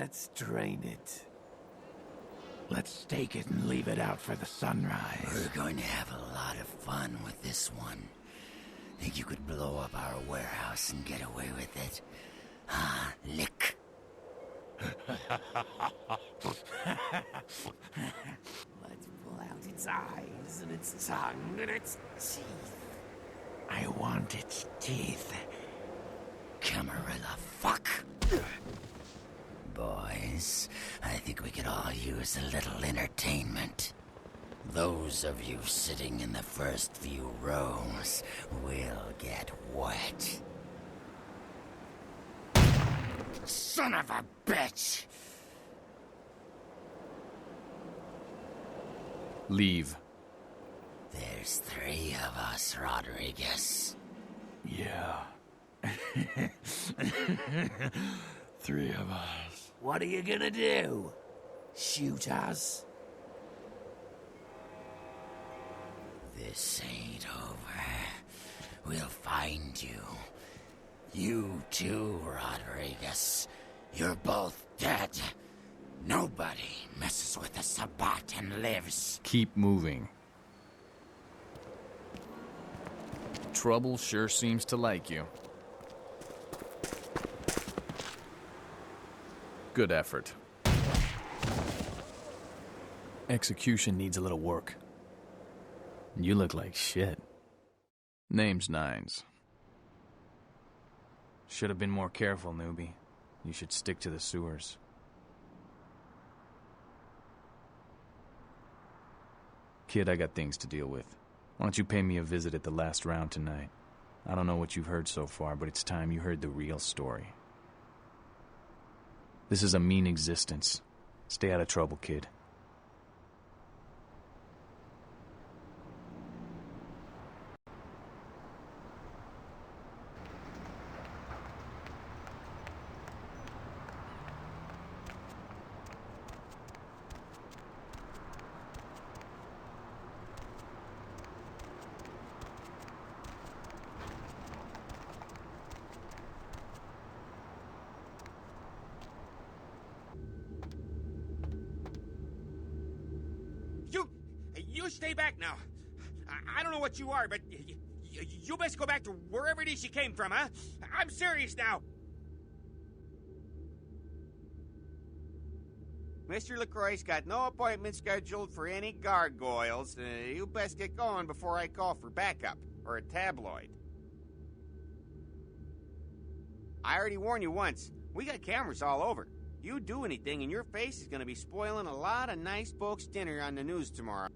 Let's drain it. Let's stake it and leave it out for the sunrise. We're going to have a lot of fun with this one. Think you could blow up our warehouse and get away with it? Ah, lick. Let's pull out its eyes and its tongue and its teeth. I want its teeth. Camarilla fuck. Boys, I think we could all use a little entertainment. Those of you sitting in the first few rows will get wet. Son of a bitch! Leave. There's 3 of us, Rodriguez. Yeah. 3 of us. What are you gonna do? Shoot us? This ain't over. We'll find you. You too, Rodriguez. You're both dead. Nobody messes with a Sabbat and lives. Keep moving. Trouble sure seems to like you. Good effort. Execution needs a little work. You look like shit. Name's Nines. Should have been more careful, newbie. You should stick to the sewers. Kid, I got things to deal with. Why don't you pay me a visit at the last round tonight? I don't know what you've heard so far, but it's time you heard the real story. This is a mean existence. Stay out of trouble, kid. You stay back now. I don't know what you are, but you best go back to wherever it is you came from, huh? I'm serious now. Mr. Lacroix's got no appointment scheduled for any gargoyles. You best get going before I call for backup, or a tabloid. I already warned you once. We got cameras all over. You do anything and your face is going to be spoiling a lot of nice folks' dinner on the news tomorrow.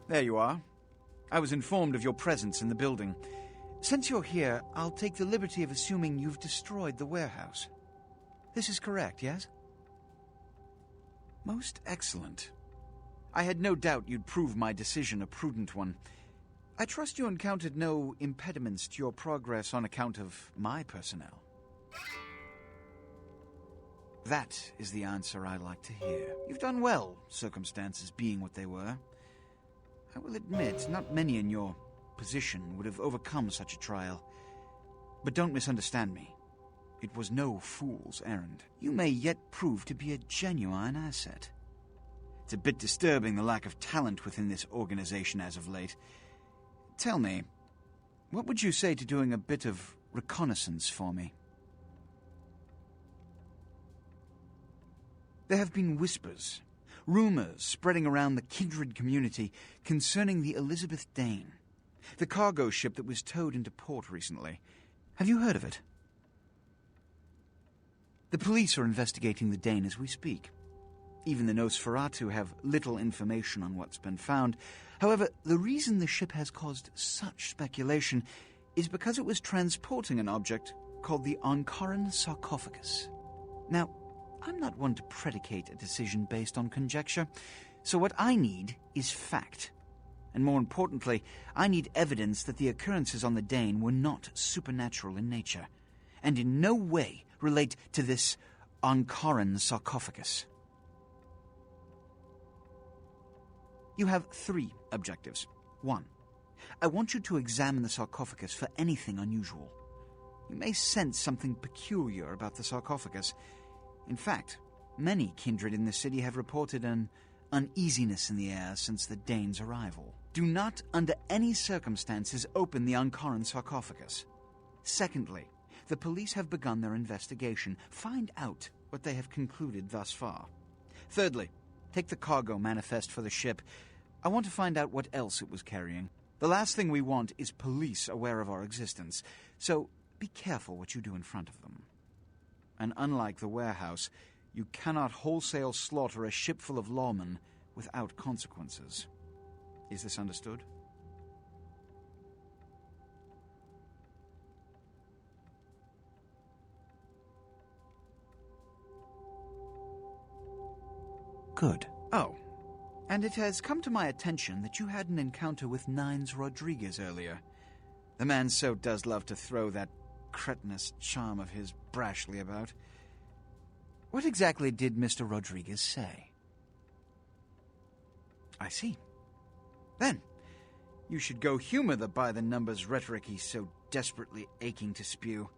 There you are. I was informed of your presence in the building. Since you're here, I'll take the liberty of assuming you've destroyed the warehouse. This is correct, yes? Most excellent. I had no doubt you'd prove my decision a prudent one. I trust you encountered no impediments to your progress on account of my personnel. That is the answer I like to hear. You've done well, circumstances being what they were. I will admit, not many in your position would have overcome such a trial. But don't misunderstand me. It was no fool's errand. You may yet prove to be a genuine asset. It's a bit disturbing, the lack of talent within this organization as of late. Tell me, what would you say to doing a bit of reconnaissance for me? There have been whispers, rumors spreading around the kindred community concerning the Elizabeth Dane. The cargo ship that was towed into port recently. Have you heard of it? The police are investigating the Dane as we speak. Even the Nosferatu have little information on what's been found. However, the reason the ship has caused such speculation is because it was transporting an object called the Ankaran sarcophagus. Now, I'm not one to predicate a decision based on conjecture, so what I need is fact. And more importantly, I need evidence that the occurrences on the Dane were not supernatural in nature, and in no way relate to this Ankaran sarcophagus. You have 3 objectives. 1. I want you to examine the sarcophagus for anything unusual. You may sense something peculiar about the sarcophagus. In fact, many kindred in the city have reported an uneasiness in the air since the Dane's arrival. Do not, under any circumstances, open the Ankaran sarcophagus. Secondly, the police have begun their investigation. Find out what they have concluded thus far. Thirdly, take the cargo manifest for the ship. I want to find out what else it was carrying. The last thing we want is police aware of our existence, so be careful what you do in front of them. And unlike the warehouse, you cannot wholesale slaughter a ship full of lawmen without consequences. Is this understood? Good. Oh, and it has come to my attention that you had an encounter with Nines Rodriguez earlier. The man so does love to throw that cretinous charm of his brashly about. What exactly did Mr. Rodriguez say? I see. Then, you should go humor the by-the-numbers rhetoric he's so desperately aching to spew.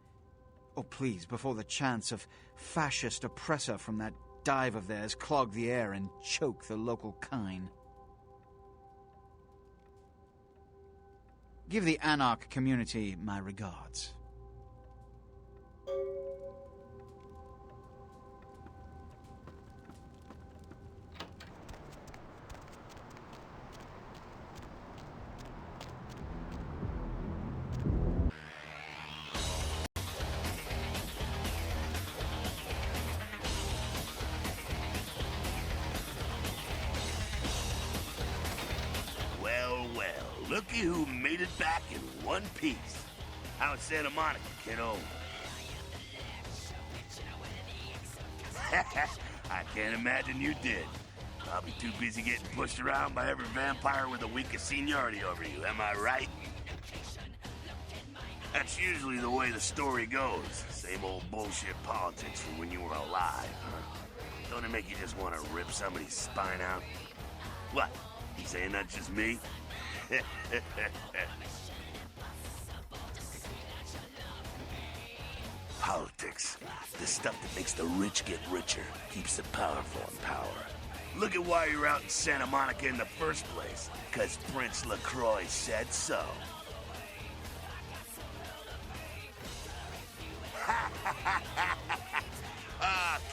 Oh, please, before the chance of fascist oppressor from that dive of theirs clog the air and choke the local kine. Give the Anarch community my regards. Looky who made it back in one piece. How's Santa Monica, kiddo? I can't imagine you did. I'll be too busy getting pushed around by every vampire with a week of seniority over you, am I right? That's usually the way the story goes. Same old bullshit politics from when you were alive, huh? Don't it make you just want to rip somebody's spine out? What? You saying that's just me? Politics. The stuff that makes the rich get richer, keeps the powerful in power. Look at why you're out in Santa Monica in the first place. 'Cause Prince Lacroix said so.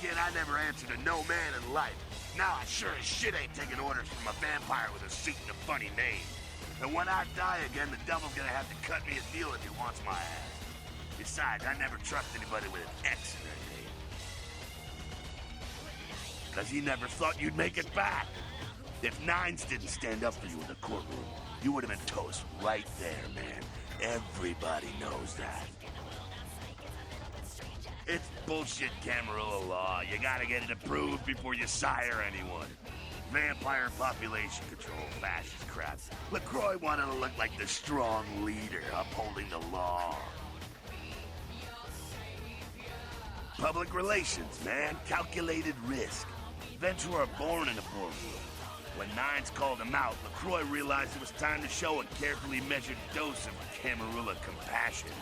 Kid, I never answered to no man in life. Now I sure as shit ain't taking orders from a vampire with a suit and a funny name. And when I die again, the devil's gonna have to cut me a deal if he wants my ass. Besides, I never trust anybody with an X in their name. 'Cause he never thought you'd make it back. If Nines didn't stand up for you in the courtroom, you would have been toast right there, man. Everybody knows that. It's bullshit Camarilla law. You gotta get it approved before you sire anyone. Vampire population control, fascist crap. Lacroix wanted to look like the strong leader upholding the law. Public relations, man. Calculated risk. Events were born in the boardroom. When Nines called him out, Lacroix realized it was time to show a carefully measured dose of Camarilla compassion.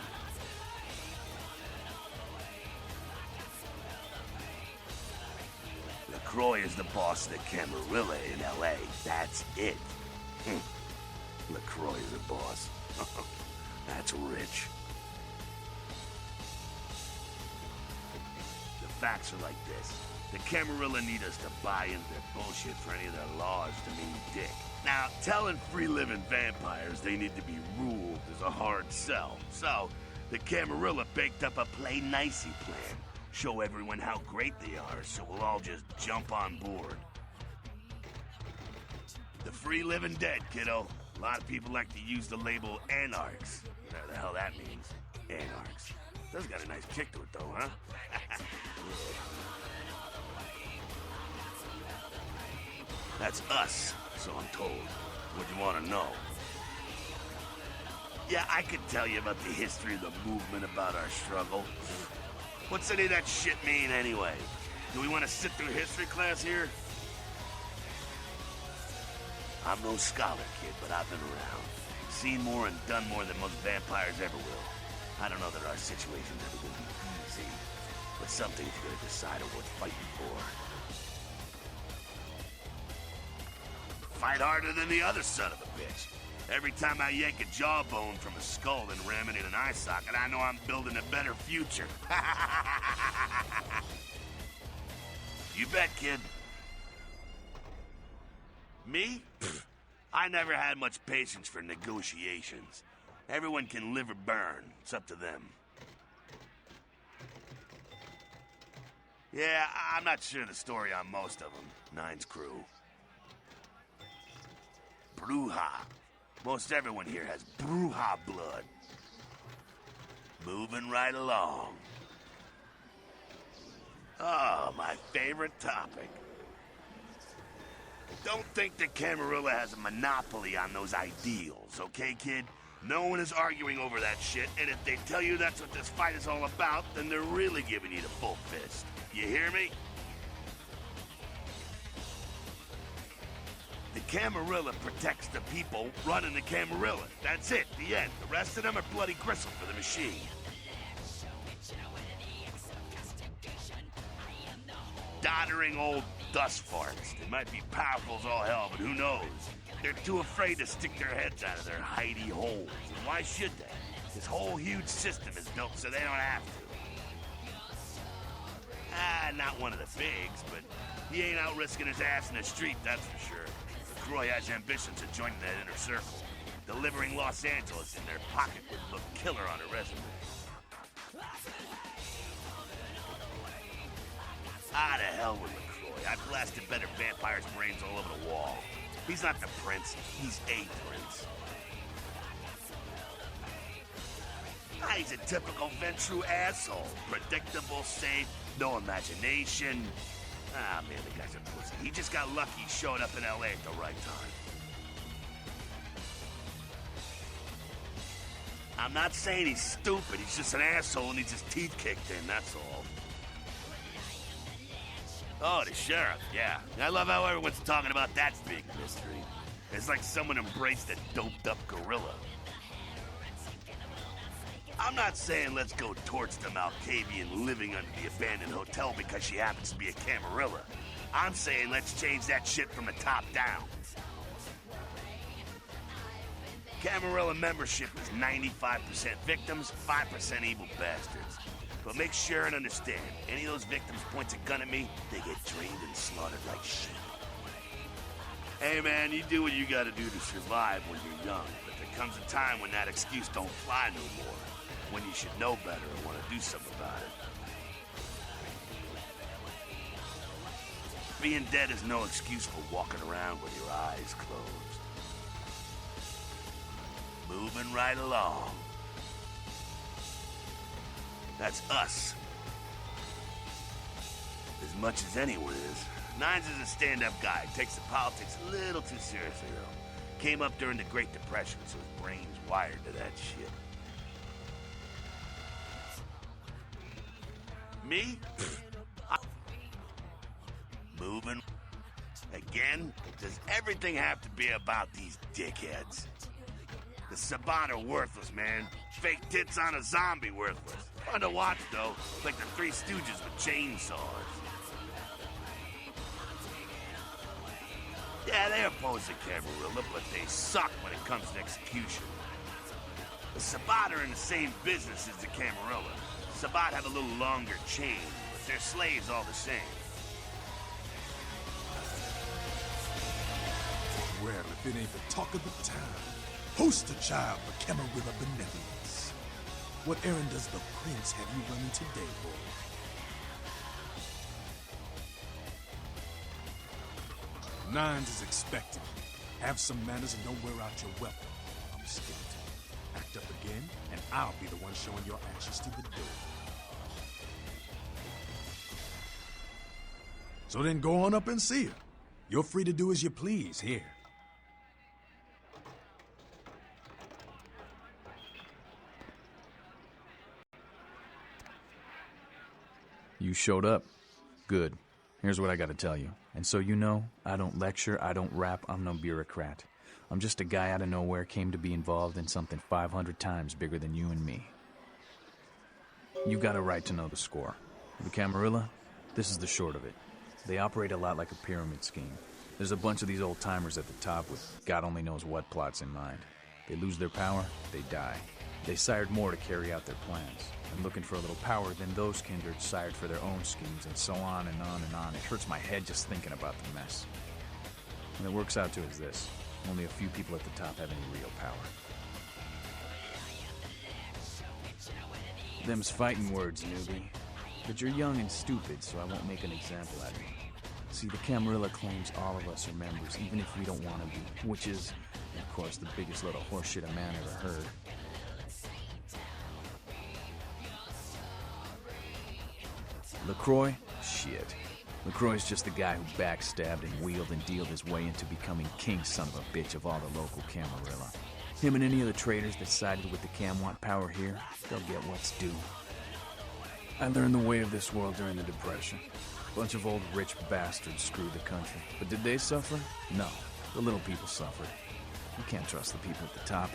Lacroix is the boss of the Camarilla in L.A. That's it. Lacroix is a boss. That's rich. The facts are like this. The Camarilla need us to buy into their bullshit for any of their laws to mean dick. Now, telling free-living vampires they need to be ruled is a hard sell. So, the Camarilla baked up a play-nicey plan. Show everyone how great they are, so we'll all just jump on board. The free-living dead, kiddo. A lot of people like to use the label anarchs. Whatever the hell that means. Anarchs. Does got a nice kick to it, though, huh? That's us, so I'm told. What do you want to know? Yeah, I could tell you about the history of the movement, about our struggle. What's any of that shit mean, anyway? Do we want to sit through history class here? I'm no scholar, kid, but I've been around. Seen more and done more than most vampires ever will. I don't know that our situation's ever gonna be easy, but something's gonna decide on worth fighting for. Fight harder than the other son of a bitch. Every time I yank a jawbone from a skull and ram it in an eye socket, I know I'm building a better future. You bet, kid. Me? Pfft. I never had much patience for negotiations. Everyone can live or burn. It's up to them. Yeah, I'm not sure the story on most of them. Nine's crew. Bruja. Most everyone here has Bruja blood. Moving right along. Oh, my favorite topic. Don't think the Camarilla has a monopoly on those ideals, okay, kid? No one is arguing over that shit, and if they tell you that's what this fight is all about, then they're really giving you the full fist. You hear me? The Camarilla protects the people running the Camarilla. That's it, the end. The rest of them are bloody gristle for the machine. Doddering old dust farts. They might be powerful as all hell, but who knows? They're too afraid to stick their heads out of their hidey holes. And why should they? This whole huge system is built so they don't have to. Not one of the bigs, but he ain't out risking his ass in the street, that's for sure. Lacroix has ambitions of joining that inner circle. Delivering Los Angeles in their pocket would look killer on a resume. To hell with Lacroix. I blasted better vampires' brains all over the wall. He's not the prince, he's a prince. He's a typical Ventru asshole. Predictable, safe, no imagination. Man, the guy's a pussy. He just got lucky he showed up in LA at the right time. I'm not saying he's stupid, he's just an asshole and needs his teeth kicked in, that's all. Oh, the sheriff, yeah. I love how everyone's talking about that big mystery. It's like someone embraced a doped-up gorilla. I'm not saying let's go torch the Malkavian living under the abandoned hotel because she happens to be a Camarilla. I'm saying let's change that shit from the top down. Camarilla membership is 95% victims, 5% evil bastards. But make sure and understand, any of those victims points a gun at me, they get drained and slaughtered like sheep. Hey man, you do what you gotta do to survive when you're young, but there comes a time when that excuse don't fly no more. When you should know better and want to do something about it. Being dead is no excuse for walking around with your eyes closed. Moving right along. That's us. As much as anyone is. Nines is a stand-up guy. Takes the politics a little too seriously, though. Came up during the Great Depression, so his brain's wired to that shit. Me? Moving. Again? Does everything have to be about these dickheads? The Sabat are worthless, man. Fake tits on a zombie worthless. Fun to watch, though. Like the Three Stooges with chainsaws. Yeah, they oppose the Camarilla, but they suck when it comes to execution. The Sabat are in the same business as the Camarilla. Sabat have a little longer chain, but they're slaves all the same. Well, if it ain't the talk of the town, poster child for Camarilla benevolence. What errand does the prince have you running today, boy? Nines is expected. Have some manners and don't wear out your weapon. I'm skeleton. Act up again, and I'll be the one showing your actions to the door. So then go on up and see her. You're free to do as you please here. You showed up. Good. Here's what I gotta tell you. And so you know, I don't lecture, I don't rap, I'm no bureaucrat. I'm just a guy out of nowhere came to be involved in something 500 times bigger than you and me. You got a right to know the score. The Camarilla, this is the short of it. They operate a lot like a pyramid scheme. There's a bunch of these old-timers at the top with God only knows what plots in mind. They lose their power, they die. They sired more to carry out their plans. And looking for a little power, then those kindred sired for their own schemes, and so on and on and on. It hurts my head just thinking about the mess. And it works out to is this. Only a few people at the top have any real power. Them's fighting words, newbie. But you're young and stupid, so I won't make an example out of you. See, the Camarilla claims all of us are members, even if we don't want to be, which is, of course, the biggest load of horseshit a man ever heard. Lacroix? Shit. Lacroix's just the guy who backstabbed and wheeled and dealed his way into becoming king son of a bitch of all the local Camarilla. Him and any of the traitors that sided with the Cam want power here, they'll get what's due. I learned the way of this world during the Depression. A bunch of old rich bastards screwed the country. But did they suffer? No. The little people suffered. You can't trust the people at the top.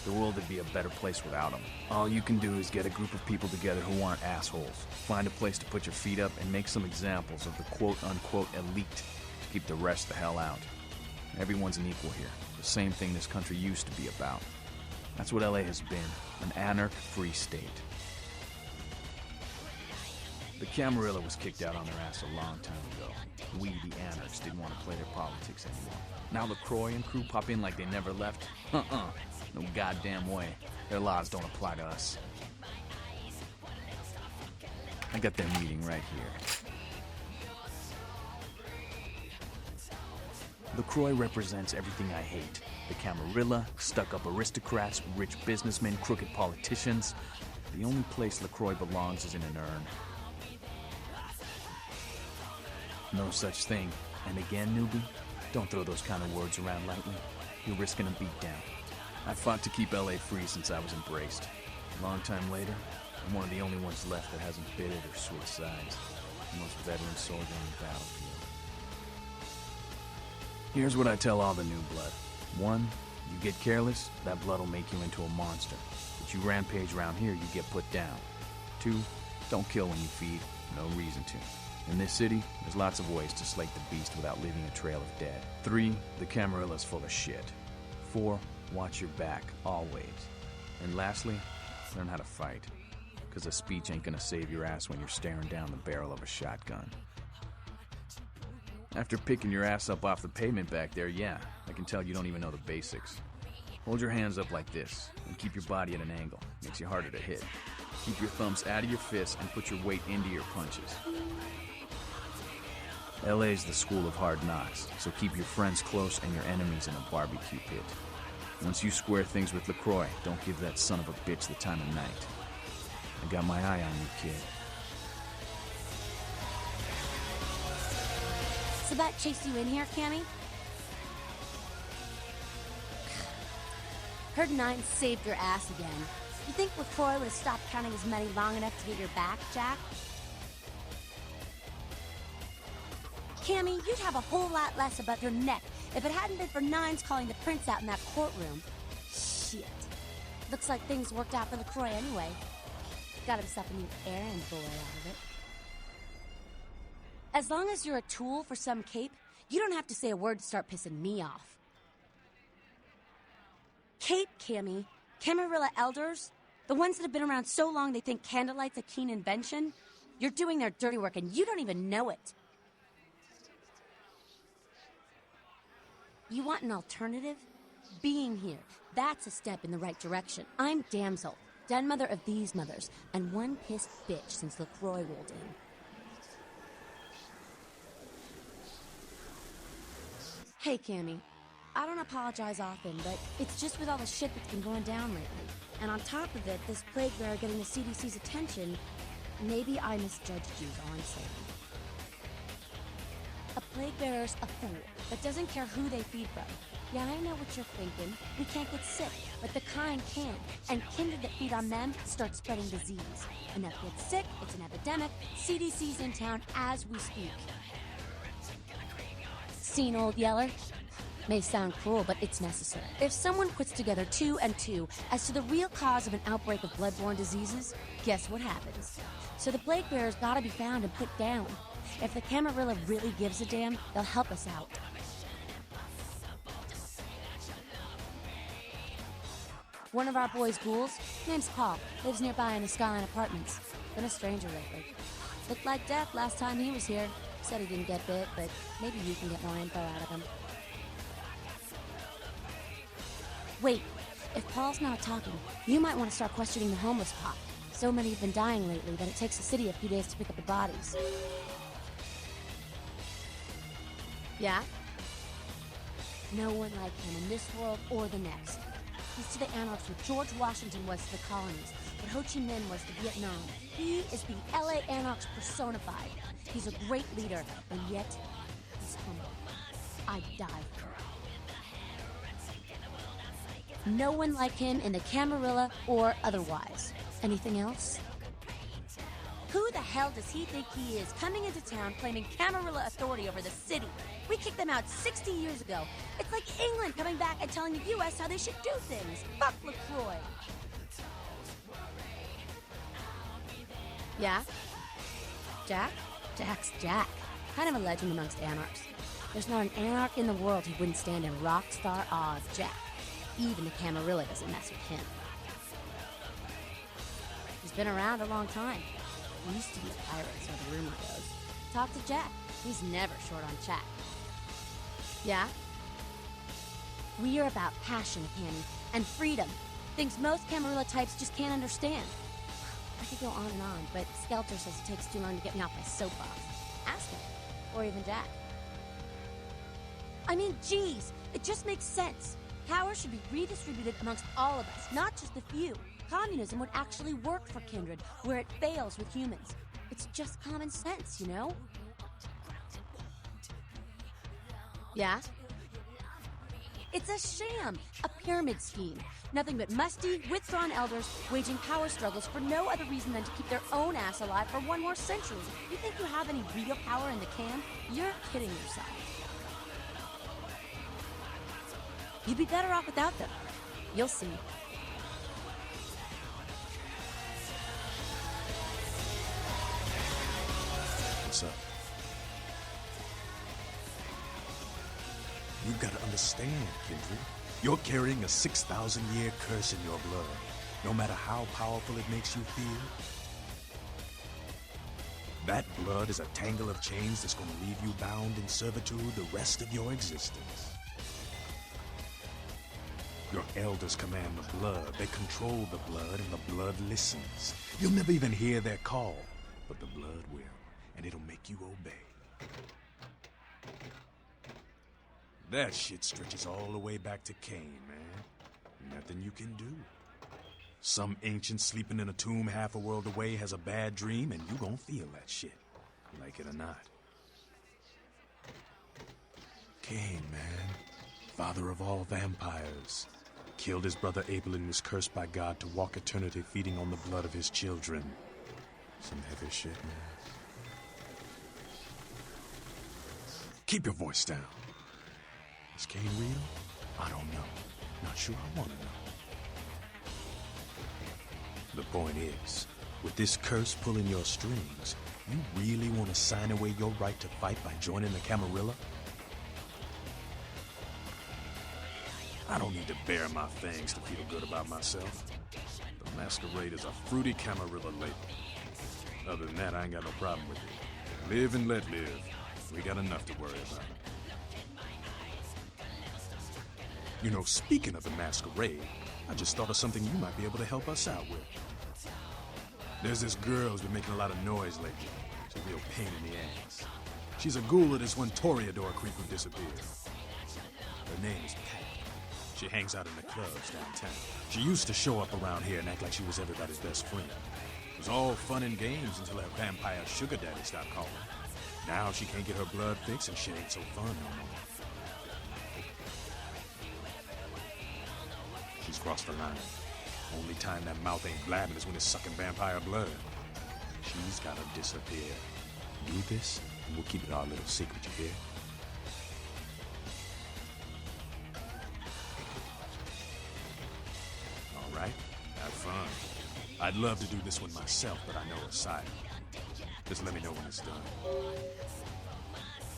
The world would be a better place without them. All you can do is get a group of people together who aren't assholes. Find a place to put your feet up and make some examples of the quote-unquote elite to keep the rest the hell out. Everyone's an equal here. The same thing this country used to be about. That's what LA has been. An anarch-free state. The Camarilla was kicked out on their ass a long time ago. We, the anarchs, didn't want to play their politics anymore. Now Lacroix and crew pop in like they never left? No goddamn way. Their laws don't apply to us. I got their meeting right here. Lacroix represents everything I hate. The Camarilla, stuck-up aristocrats, rich businessmen, crooked politicians. The only place Lacroix belongs is in an urn. No such thing. And again, newbie, don't throw those kind of words around lightly. You're risking a beatdown. I fought to keep LA free since I was embraced. A long time later, I'm one of the only ones left that hasn't bidded or switched sides. The most veteran soldier on the battlefield. Here's what I tell all the new blood. 1, you get careless, that blood will make you into a monster. But you rampage around here, you get put down. 2, don't kill when you feed. No reason to. In this city, there's lots of ways to slake the beast without leaving a trail of dead. 3, the Camarilla's full of shit. 4, watch your back, always. And lastly, learn how to fight. Because a speech ain't gonna save your ass when you're staring down the barrel of a shotgun. After picking your ass up off the pavement back there, yeah, I can tell you don't even know the basics. Hold your hands up like this, and keep your body at an angle. Makes you harder to hit. Keep your thumbs out of your fists and put your weight into your punches. LA's the school of hard knocks, so keep your friends close and your enemies in a barbecue pit. Once you square things with Lacroix, don't give that son of a bitch the time of night. I got my eye on you, kid. So that chased you in here, Cammy? Heard Nine saved your ass again. You think Lacroix would have stopped counting his money long enough to get your back, Jack? Cammy, you'd have a whole lot less about your neck if it hadn't been for Nines calling the prince out in that courtroom. Shit. Looks like things worked out for Lacroix anyway. Got himself a new errand boy out of it. As long as you're a tool for some cape, you don't have to say a word to start pissing me off. Cape, Cammy. Camarilla elders? The ones that have been around so long they think candlelight's a keen invention? You're doing their dirty work and you don't even know it. You want an alternative? Being here, that's a step in the right direction. I'm Damsel, den mother of these mothers, and one pissed bitch since Lacroix rolled in. Hey, Cammy. I don't apologize often, but it's just with all the shit that's been going down lately. And on top of it, this plague bearer getting the CDC's attention, maybe I misjudged you, is all I'm saying. A plague bearer's a fool that doesn't care who they feed from. Yeah, I know what you're thinking. We can't get sick, but the kind can. And kindred that feed on them start spreading disease. Enough get sick, it's an epidemic. CDC's in town as we speak. Seen Old Yeller? May sound cruel, but it's necessary. If someone puts together 2 and 2 as to the real cause of an outbreak of bloodborne diseases, guess what happens? So the plague bearer's gotta be found and put down. If the Camarilla really gives a damn, they'll help us out. One of our boys' ghouls, name's Paul, lives nearby in the Skyline Apartments. Been a stranger lately. Looked like death last time he was here. Said he didn't get bit, but maybe you can get more info out of him. Wait, if Paul's not talking, you might want to start questioning the homeless pop. So many have been dying lately that it takes the city a few days to pick up the bodies. Yeah? No one like him in this world or the next. He's to the anarchs what George Washington was to the colonies, what Ho Chi Minh was to Vietnam. He is the LA anarchs personified. He's a great leader, and yet he's humble. I'd die for him. No one like him in the Camarilla or otherwise. Anything else? Who the hell does he think he is, coming into town claiming Camarilla authority over the city? We kicked them out 60 years ago. It's like England coming back and telling the U.S. how they should do things. Fuck Lacroix. Yeah? Jack? Jack's Jack. Kind of a legend amongst anarchs. There's not an anarch in the world who wouldn't stand in rock star awe of Jack. Even the Camarilla doesn't mess with him. He's been around a long time. He used to be a pirate, so the rumor goes. Talk to Jack. He's never short on chat. Yeah? We are about passion, Cammy, and freedom. Things most Camarilla types just can't understand. I could go on and on, but Skelter says it takes too long to get me off my soapbox. Ask him. Or even Jack. I mean, geez, it just makes sense. Power should be redistributed amongst all of us, not just the few. Communism would actually work for Kindred, where it fails with humans. It's just common sense, you know? Yeah? It's a sham, a pyramid scheme. Nothing but musty, withdrawn elders waging power struggles for no other reason than to keep their own ass alive for one more century. You think you have any real power in the can? You're kidding yourself. You'd be better off without them. You'll see. What's up? You've got to understand, Kindred. You're carrying a 6,000-year curse in your blood, no matter how powerful it makes you feel. That blood is a tangle of chains that's going to leave you bound in servitude the rest of your existence. Your elders command the blood. They control the blood, and the blood listens. You'll never even hear their call, but the blood will, and it'll make you obey. That shit stretches all the way back to Cain, man. Nothing you can do. Some ancient sleeping in a tomb half a world away has a bad dream, and you gon' feel that shit, like it or not. Cain, man. Father of all vampires. Killed his brother Abel and was cursed by God to walk eternity feeding on the blood of his children. Some heavy shit, man. Keep your voice down. Is Cain real? I don't know. Not sure I want to know. The point is, with this curse pulling your strings, you really want to sign away your right to fight by joining the Camarilla? I don't need to bare my fangs to feel good about myself. The Masquerade is a fruity Camarilla label. Other than that, I ain't got no problem with it. Live and let live. We got enough to worry about. You know, speaking of the Masquerade, I just thought of something you might be able to help us out with. There's this girl who's been making a lot of noise lately. She's a real pain in the ass. She's a ghoul of this one Toreador creep who disappeared. Her name is Pat. She hangs out in the clubs downtown. She used to show up around here and act like she was everybody's best friend. It was all fun and games until her vampire sugar daddy stopped calling. Now she can't get her blood fixed and shit ain't so fun no more. She's crossed the line. Only time that mouth ain't blabbing is when it's sucking vampire blood. She's gotta disappear. Do this, and we'll keep it our little secret, you hear? All right, have fun. I'd love to do this one myself, but I know it's silent. Just let me know when it's done.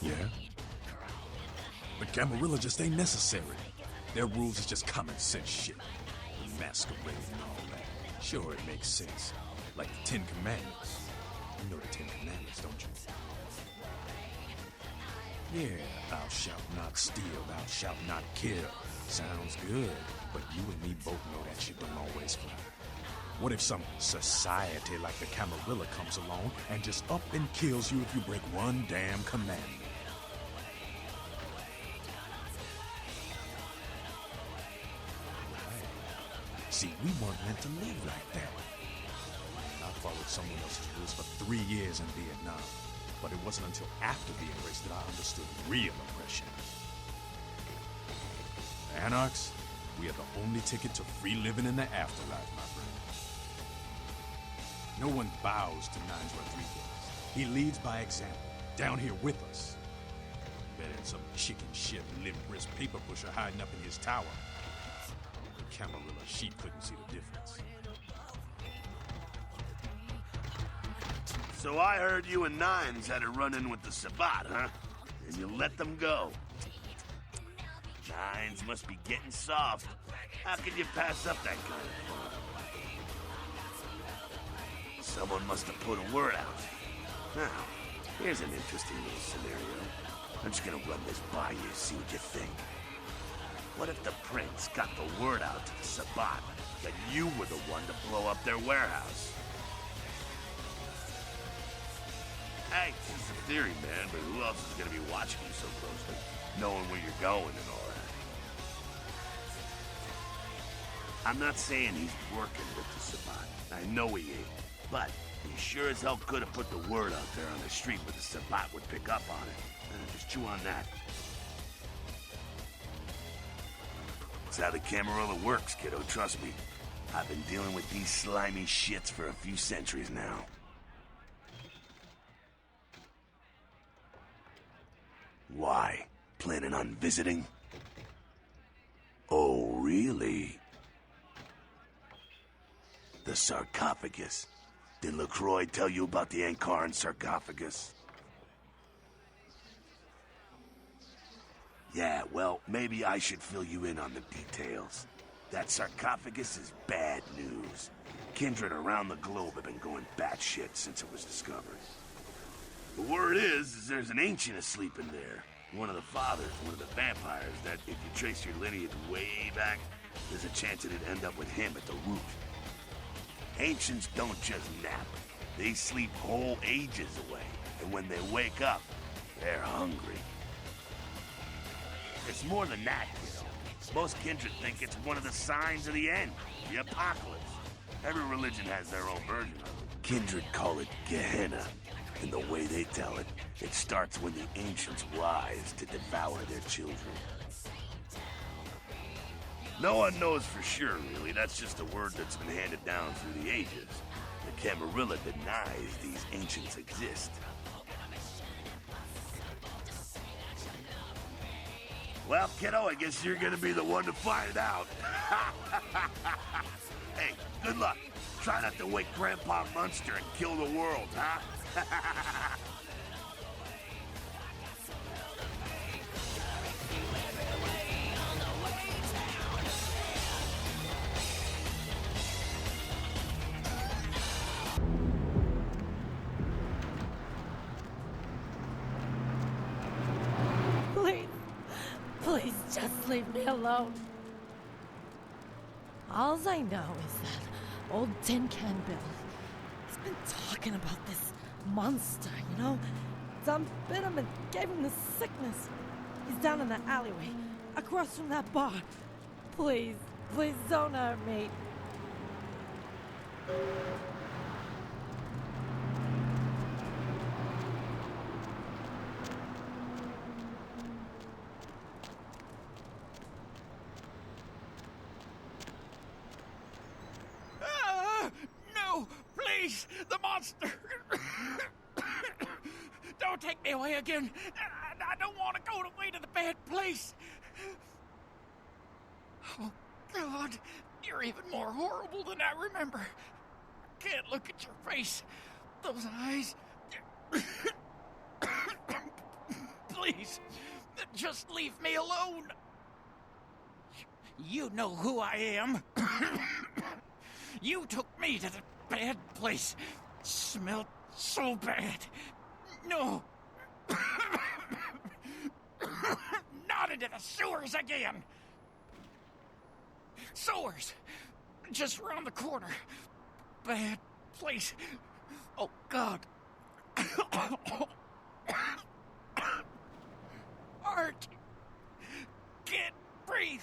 Yeah? But Camarilla just ain't necessary. Their rules is just common sense shit. The Masquerade and all that. Sure, it makes sense. Like the Ten Commandments. You know the Ten Commandments, don't you? Yeah, thou shalt not steal, thou shalt not kill. Sounds good, but you and me both know that shit don't always fly. What if some society like the Camarilla comes along and just up and kills you if you break one damn commandment? See, we weren't meant to live like that. I followed someone else's rules for 3 years in Vietnam, but it wasn't until after being raised that I understood real oppression. Anarchs, we are the only ticket to free living in the afterlife, my friend. No one bows to Nines Rodriguez. He leads by example, down here with us. Better than some chicken shit, limp-wrist paper pusher hiding up in his tower. Camarilla sheep couldn't see the difference. So I heard you and Nines had a run-in with the Sabbat, huh? And you let them go. Nines must be getting soft. How could you pass up that kind of fun? Someone must have put a word out. Now, here's an interesting little scenario. I'm just gonna run this by you, see what you think. What if the prince got the word out to the Sabbat that you were the one to blow up their warehouse? Hey, it's just a theory, man, but who else is gonna be watching you so closely, knowing where you're going and all that? I'm not saying he's working with the Sabbat. I know he ain't. But he sure as hell could have put the word out there on the street where the Sabbat would pick up on it. Just chew on that. That's how the Camarilla works, kiddo, trust me. I've been dealing with these slimy shits for a few centuries now. Why? Planning on visiting? Oh, really? The sarcophagus. Did Lacroix tell you about the Ankaran sarcophagus? Yeah, well, maybe I should fill you in on the details. That sarcophagus is bad news. Kindred around the globe have been going batshit since it was discovered. The word is there's an ancient asleep in there. One of the fathers, one of the vampires, that if you trace your lineage way back, there's a chance it'd end up with him at the root. Ancients don't just nap. They sleep whole ages away. And when they wake up, they're hungry. It's more than that, you know. Most kindred think it's one of the signs of the end, the apocalypse. Every religion has their own version of it. Kindred call it Gehenna. And the way they tell it, it starts when the ancients rise to devour their children. No one knows for sure, really. That's just a word that's been handed down through the ages. The Camarilla denies these ancients exist. Well, kiddo, I guess you're gonna be the one to find out. Hey, good luck. Try not to wake Grandpa Munster and kill the world, huh? Please just leave me alone. All I know is that old Tin Can Bill, he's been talking about this monster, you know? Some bit him and gave him the sickness. He's down in the alleyway, across from that bar. Please, please don't hurt me. No, please, the monster. Don't take me away again. I don't want to go away to the bad place. Oh, God, you're even more horrible than I remember. I can't look at your face. Those eyes. Please, just leave me alone. You know who I am. You took me to the bad place. Smelled so bad. No. Not into the sewers again. Sewers. Just around the corner. Bad place. Oh, God. Art. Can't breathe.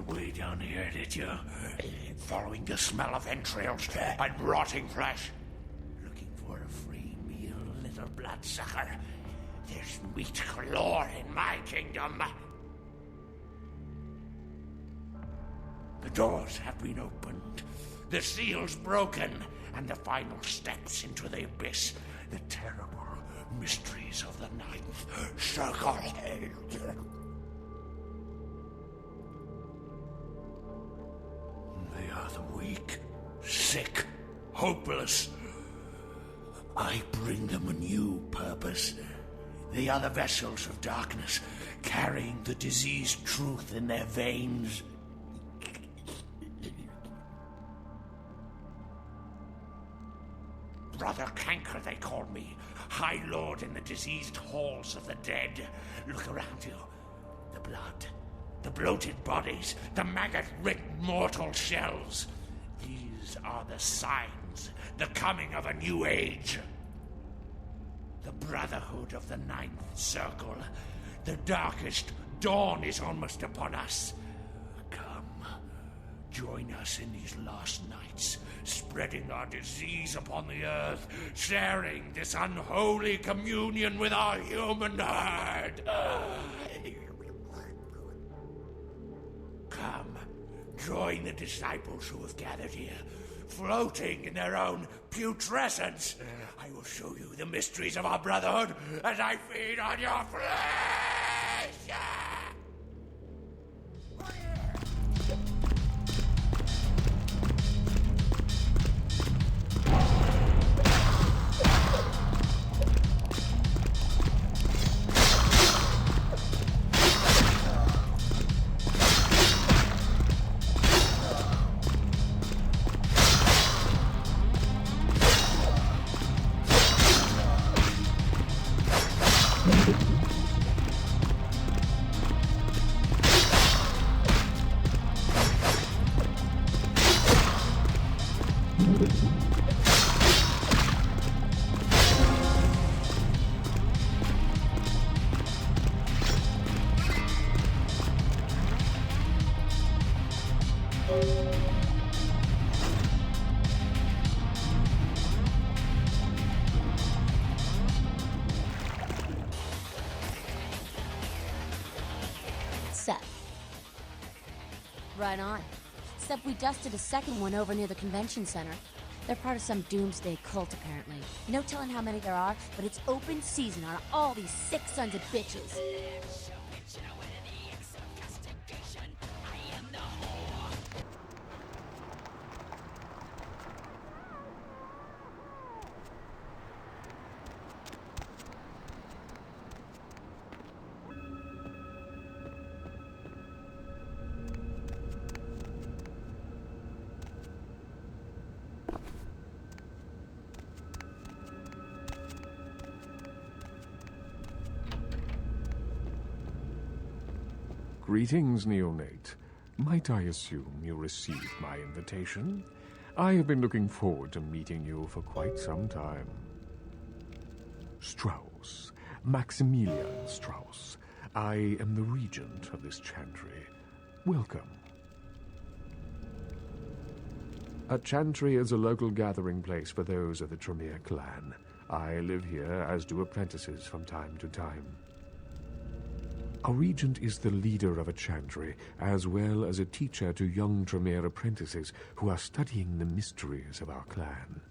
Way down here, did you? Following the smell of entrails and rotting flesh. Looking for a free meal, little bloodsucker. There's meat galore in my kingdom. The doors have been opened, the seals broken, and the final steps into the abyss. The terrible mysteries of the Ninth Circle. They are the weak, sick, hopeless. I bring them a new purpose. They are the vessels of darkness, carrying the diseased truth in their veins. Brother Kanker, they call me. High Lord in the diseased halls of the dead. Look around you. The blood. The bloated bodies, the maggot-ridden mortal shells. These are the signs, the coming of a new age. The Brotherhood of the Ninth Circle. The darkest dawn is almost upon us. Come, join us in these last nights, spreading our disease upon the earth, sharing this unholy communion with our human herd. Come, join the disciples who have gathered here, floating in their own putrescence. I will show you the mysteries of our brotherhood as I feed on your flesh! Right on. Except we dusted a second one over near the convention center. They're part of some doomsday cult, apparently. No telling how many there are, but it's open season on all these sick sons of bitches. Greetings, neonate. Might I assume you received my invitation? I have been looking forward to meeting you for quite some time. Strauss. Maximilian Strauss. I am the regent of this chantry. Welcome. A chantry is a local gathering place for those of the Tremere clan. I live here, as do apprentices from time to time. A regent is the leader of a chantry, as well as a teacher to young Tremere apprentices who are studying the mysteries of our clan.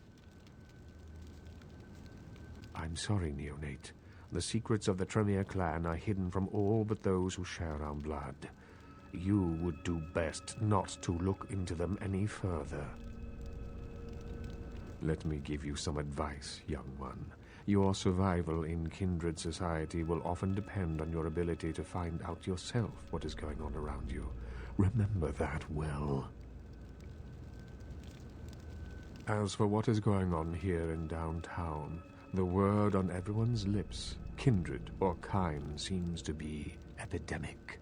I'm sorry, neonate. The secrets of the Tremere clan are hidden from all but those who share our blood. You would do best not to look into them any further. Let me give you some advice, young one. Your survival in kindred society will often depend on your ability to find out yourself what is going on around you. Remember that well. As for what is going on here in downtown, the word on everyone's lips, kindred or kind, seems to be epidemic.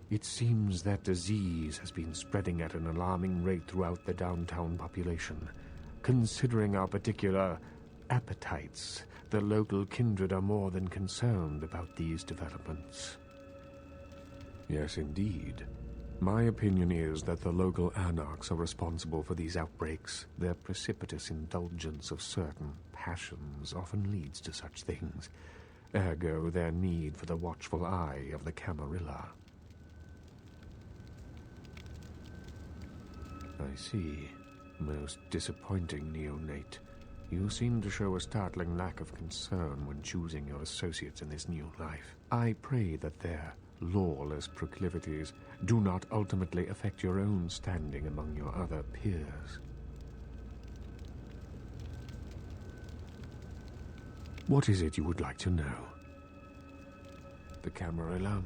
It seems that disease has been spreading at an alarming rate throughout the downtown population. Considering our particular appetites, the local kindred are more than concerned about these developments. Yes, indeed. My opinion is that the local anarchs are responsible for these outbreaks. Their precipitous indulgence of certain passions often leads to such things. Ergo, their need for the watchful eye of the Camarilla. I see. Most disappointing, neonate. You seem to show a startling lack of concern when choosing your associates in this new life. I pray that their lawless proclivities do not ultimately affect your own standing among your other peers. What is it you would like to know? The Camarilla.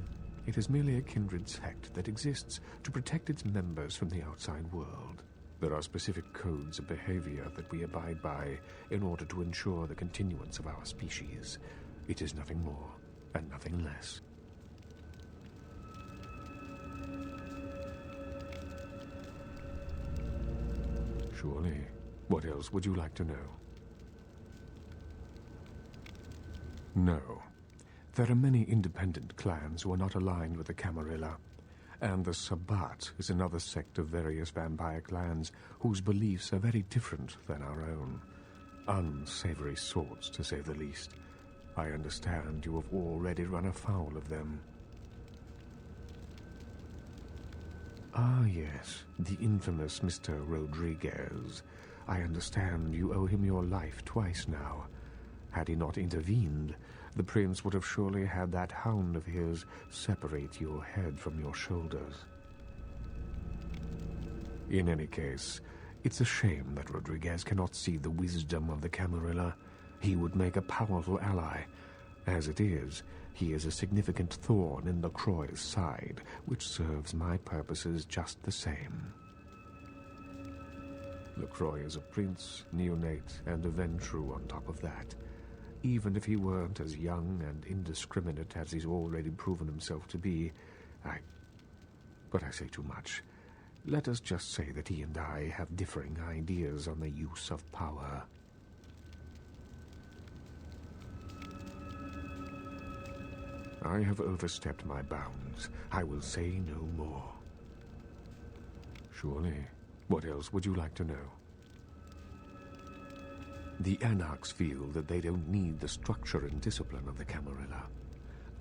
It is merely a kindred sect that exists to protect its members from the outside world. There are specific codes of behavior that we abide by in order to ensure the continuance of our species. It is nothing more and nothing less. Surely. What else would you like to know? No. There are many independent clans who are not aligned with the Camarilla. And the Sabbat is another sect of various vampire clans whose beliefs are very different than our own. Unsavory sorts, to say the least. I understand you have already run afoul of them. Ah, yes, the infamous Mr. Rodriguez. I understand you owe him your life twice now. Had he not intervened, the prince would have surely had that hound of his separate your head from your shoulders. In any case, it's a shame that Rodriguez cannot see the wisdom of the Camarilla. He would make a powerful ally. As it is, he is a significant thorn in Lacroix's side, which serves my purposes just the same. Lacroix is a prince, neonate, and a Ventru on top of that. Even if he weren't as young and indiscriminate as he's already proven himself to be, But I say too much. Let us just say that he and I have differing ideas on the use of power. I have overstepped my bounds. I will say no more. Surely. What else would you like to know? The Anarchs feel that they don't need the structure and discipline of the Camarilla.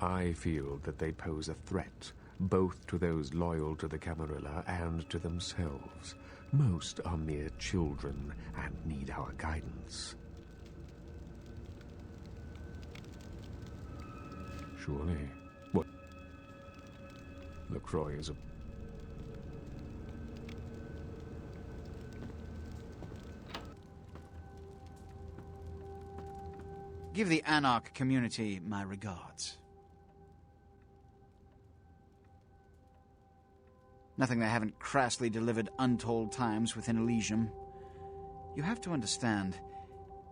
I feel that they pose a threat, both to those loyal to the Camarilla and to themselves. Most are mere children and need our guidance. Surely. What? Lacroix is a... Give the Anarch community my regards. Nothing they haven't crassly delivered untold times within Elysium. You have to understand,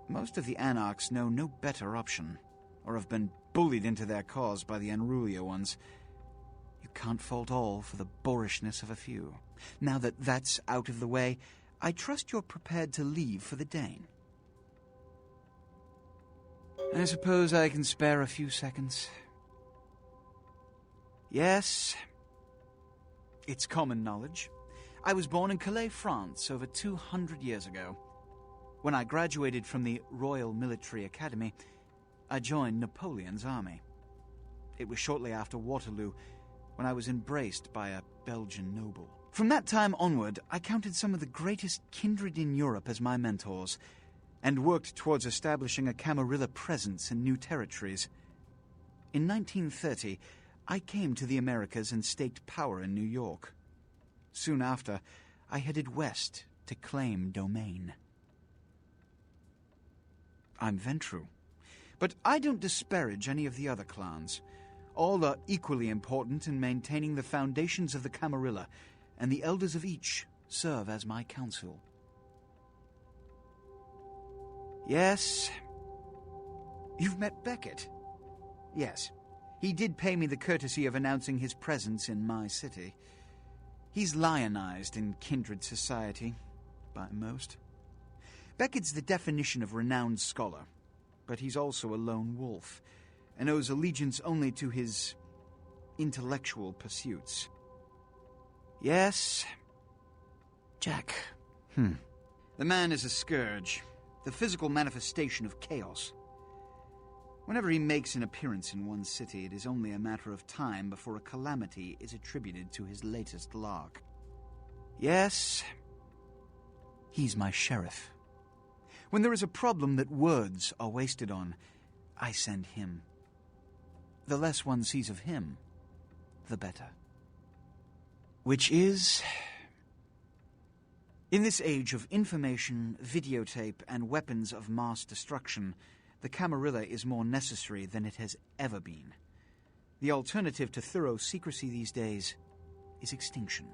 most of the Anarchs know no better option, or have been bullied into their cause by the unrulier ones. You can't fault all for the boorishness of a few. Now that that's out of the way, I trust you're prepared to leave for the Dane. I suppose I can spare a few seconds. Yes, it's common knowledge. I was born in Calais, France, over 200 years ago. When I graduated from the Royal Military Academy, I joined Napoleon's army. It was shortly after Waterloo, when I was embraced by a Belgian noble. From that time onward, I counted some of the greatest kindred in Europe as my mentors, and worked towards establishing a Camarilla presence in new territories. In 1930, I came to the Americas and staked power in New York. Soon after, I headed west to claim domain. I'm Ventrue, but I don't disparage any of the other clans. All are equally important in maintaining the foundations of the Camarilla, and the elders of each serve as my council. Yes, you've met Beckett. Yes, he did pay me the courtesy of announcing his presence in my city. He's lionized in kindred society, by most. Beckett's the definition of renowned scholar, but he's also a lone wolf, and owes allegiance only to his intellectual pursuits. Yes, Jack. The man is a scourge, the physical manifestation of chaos. Whenever he makes an appearance in one city, it is only a matter of time before a calamity is attributed to his latest lark. Yes, he's my sheriff. When there is a problem that words are wasted on, I send him. The less one sees of him, the better. Which is... In this age of information, videotape, and weapons of mass destruction, the Camarilla is more necessary than it has ever been. The alternative to thorough secrecy these days is extinction.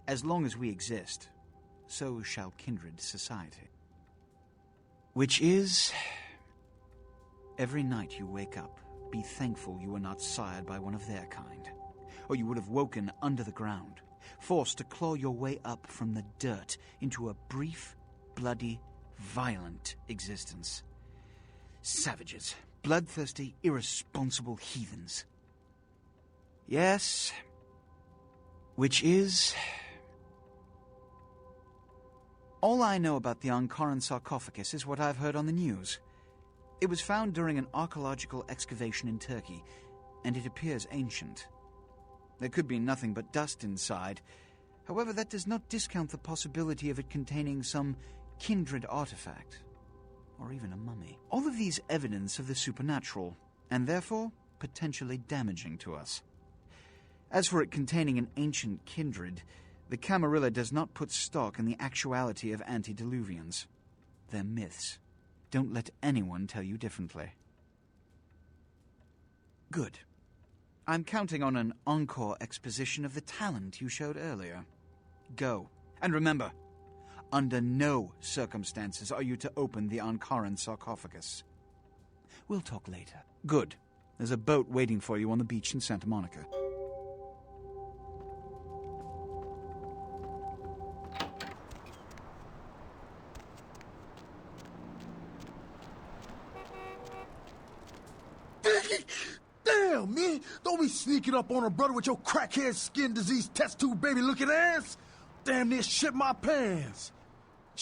As long as we exist, so shall kindred society. Which is... Every night you wake up, be thankful you were not sired by one of their kind, or you would have woken under the ground, forced to claw your way up from the dirt into a brief, bloody, violent existence. Savages, bloodthirsty, irresponsible heathens. Yes, which is... All I know about the Ankaran sarcophagus is what I've heard on the news. It was found during an archaeological excavation in Turkey, and it appears ancient. There could be nothing but dust inside. However, that does not discount the possibility of it containing some kindred artifact, or even a mummy. All of these evidence of the supernatural, and therefore potentially damaging to us. As for it containing an ancient kindred, the Camarilla does not put stock in the actuality of antediluvians. They're myths. Don't let anyone tell you differently. Good. I'm counting on an encore exposition of the talent you showed earlier. Go. And remember, under no circumstances are you to open the Ankaran sarcophagus. We'll talk later. Good. There's a boat waiting for you on the beach in Santa Monica. Damn, man! Don't be sneaking up on a brother with your crackhead skin disease test tube baby looking ass! Damn near shit my pants!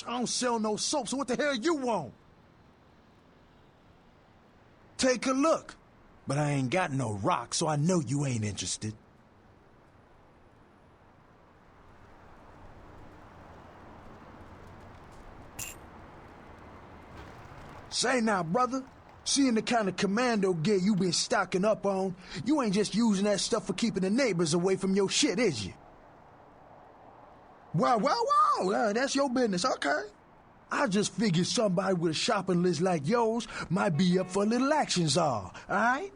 I don't sell no soap, so what the hell you want? Take a look. But I ain't got no rock, so I know you ain't interested. Say now, brother, seeing the kind of commando gear you been stocking up on, you ain't just using that stuff for keeping the neighbors away from your shit, is you? Wow, that's your business, okay. I just figured somebody with a shopping list like yours might be up for a little action, all right?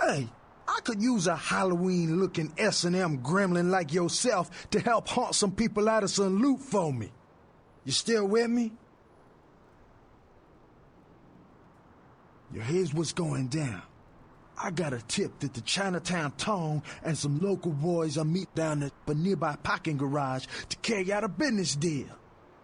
Hey, I could use a Halloween-looking S&M gremlin like yourself to help haunt some people out of some loot for me. You still with me? Here's what's going down. I got a tip that the Chinatown Tone and some local boys are meeting down at a nearby parking garage to carry out a business deal.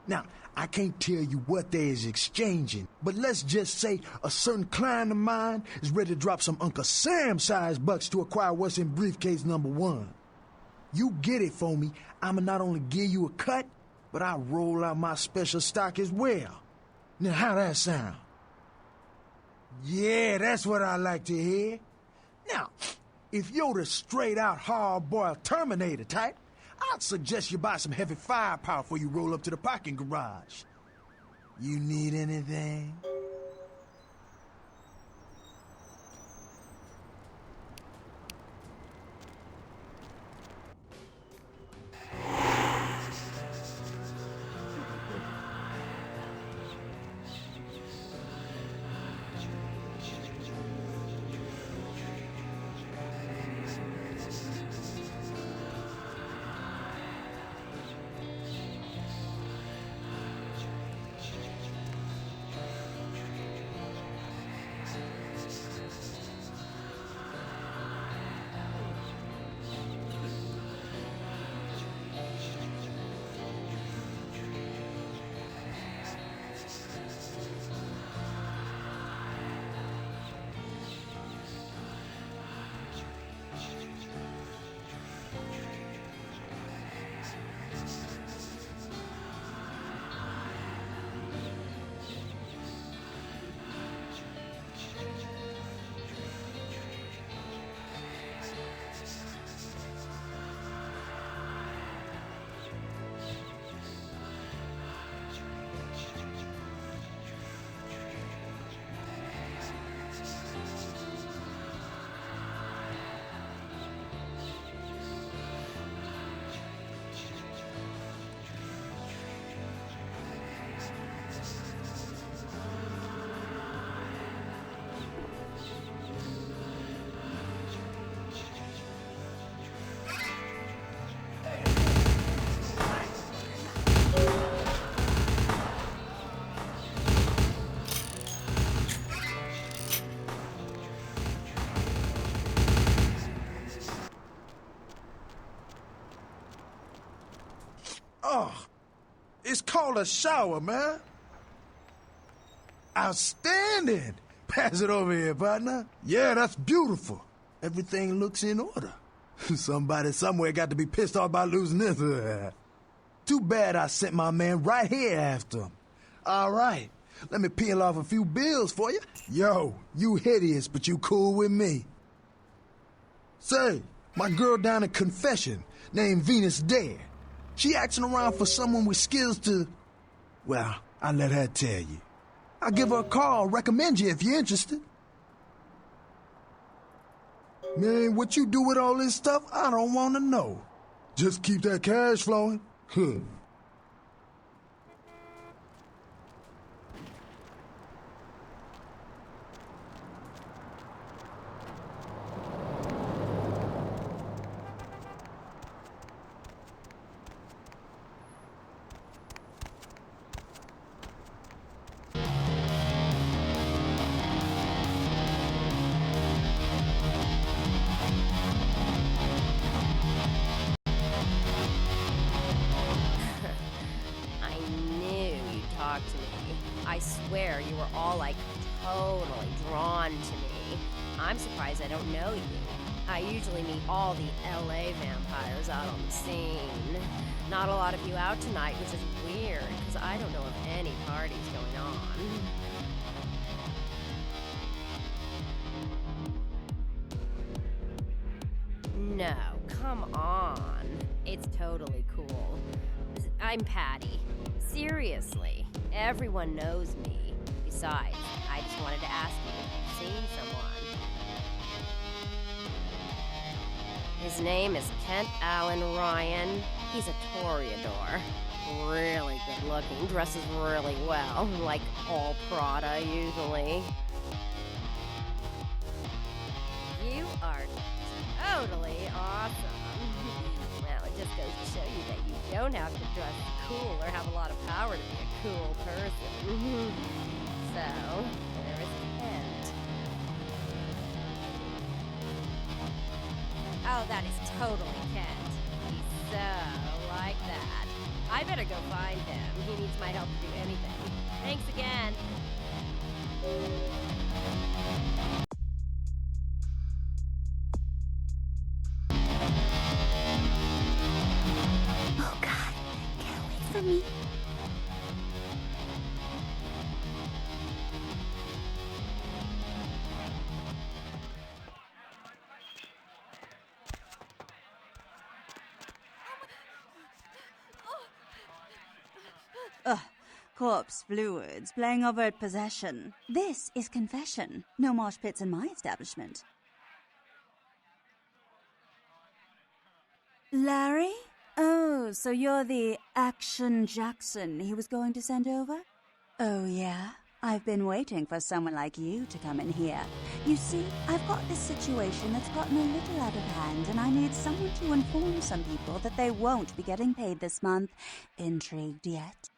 Now, I can't tell you what they is exchanging, but let's just say a certain client of mine is ready to drop some Uncle Sam-sized bucks to acquire what's in briefcase number 1. You get it for me, I'ma not only give you a cut, but I'll roll out my special stock as well. Now, how that sound? Yeah, that's what I like to hear. Now, if you're the straight-out hard-boiled Terminator type, I'd suggest you buy some heavy firepower before you roll up to the parking garage. You need anything? Oh, it's called a shower, man. Outstanding. Pass it over here, partner. Yeah, that's beautiful. Everything looks in order. Somebody somewhere got to be pissed off about losing this. Too bad I sent my man right here after him. All right, let me peel off a few bills for you. Yo, you hideous, but you cool with me. Say, my girl down at Confession, named Venus Dare. She asking around for someone with skills to... Well, I'll let her tell you. I'll give her a call, recommend you if you're interested. Man, what you do with all this stuff, I don't want to know. Just keep that cash flowing. Huh. I swear you were all, like, totally drawn to me. I'm surprised I don't know you. I usually meet all the LA vampires out on the scene. Not a lot of you out tonight, which is weird, because I don't know of any parties going on. No, come on. It's totally cool. I'm Patty. Seriously. Everyone knows me. Besides, I just wanted to ask you if you've seen someone. His name is Kent Allen Ryan. He's a Toreador. Really good looking, dresses really well, like all Prada usually. You are totally awesome. Well, it just goes to show you that you don't have to dress cool or have a lot of power to be a cool person. So, there is Kent. Oh, that is totally Kent. He's so like that. I better go find him. He needs my help to do anything. Thanks again. Oh God, get away from me. Ugh, corpse fluids, playing overt possession. This is confession. No mosh pits in my establishment. Larry? Oh, so you're the Action Jackson he was going to send over? Oh, yeah? I've been waiting for someone like you to come in here. You see, I've got this situation that's gotten a little out of hand, and I need someone to inform some people that they won't be getting paid this month. Intrigued yet?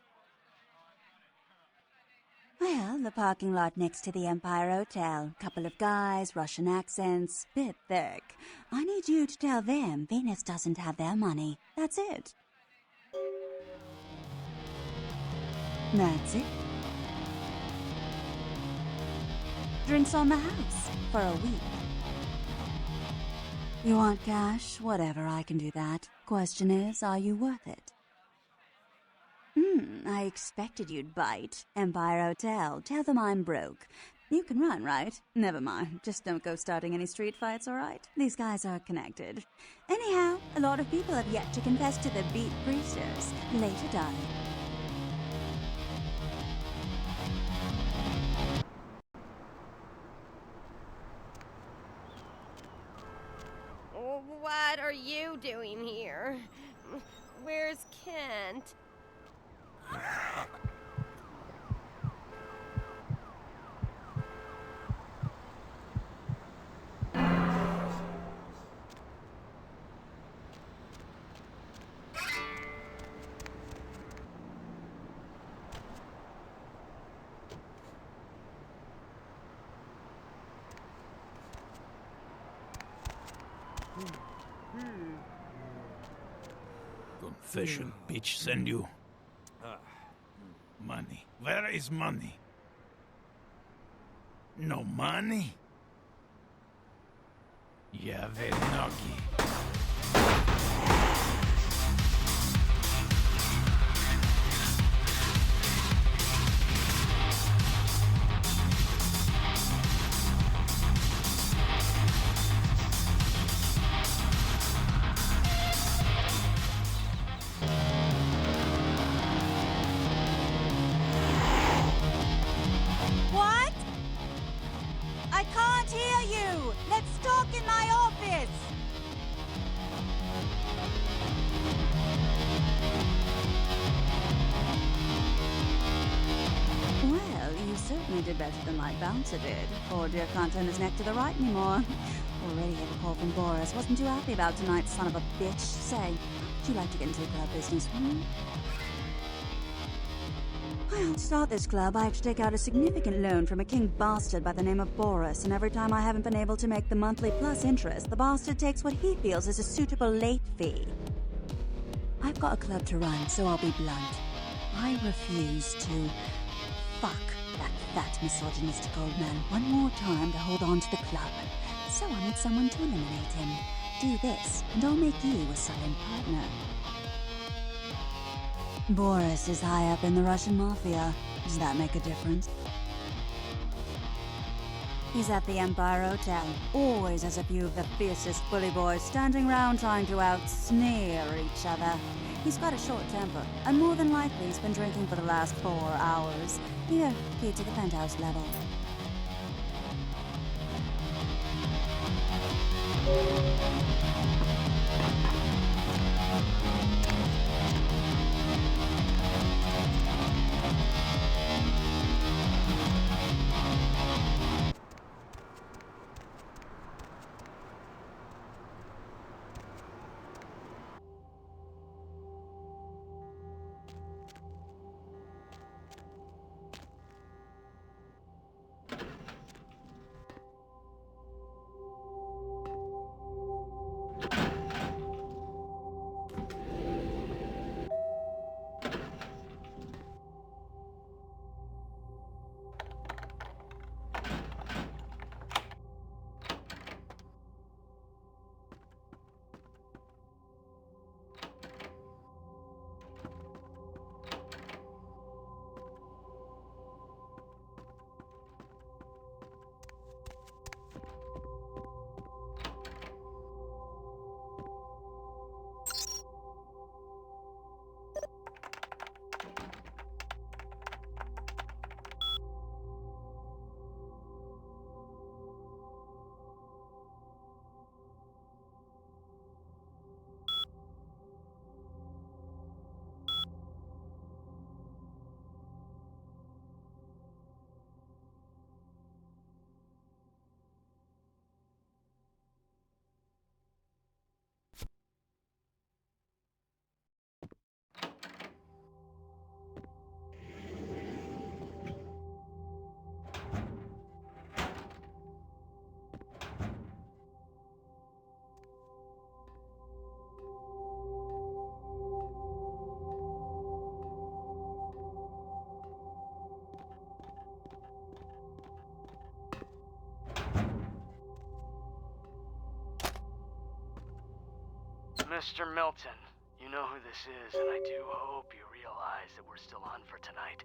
Well, the parking lot next to the Empire Hotel. Couple of guys, Russian accents, bit thick. I need you to tell them Venus doesn't have their money. That's it. That's it. Drinks on the house for a week. You want cash? Whatever, I can do that. Question is, are you worth it? I expected you'd bite. Empire Hotel. Tell them I'm broke. You can run, right? Never mind. Just don't go starting any street fights, all right? These guys are connected. Anyhow, a lot of people have yet to confess to the beat priesters. Later, darling. What are you doing here? Where's Kent? Confession, bitch, send you. Money. Where is money? No money? Yeah, very noggy. Did better than my bouncer did. Poor dear can't turn his neck to the right anymore. Already had a call from Boris. Wasn't too happy about tonight, son of a bitch. Say, would you like to get into the club business? Well, to start this club, I have to take out a significant loan from a king bastard by the name of Boris, and every time I haven't been able to make the monthly plus interest, the bastard takes what he feels is a suitable late fee. I've got a club to run, so I'll be blunt. I refuse to fuck that misogynistic old man one more time to hold on to the club. So I need someone to eliminate him. Do this, and I'll make you a silent partner. Boris is high up in the Russian mafia. Does that make a difference? He's at the Empire Hotel. Always has a few of the fiercest bully boys standing round trying to out-sneer each other. He's got a short temper, and more than likely he's been drinking for the last 4 hours. Here, key to the penthouse level. Mr. Milton, you know who this is, and I do hope you realize that we're still on for tonight.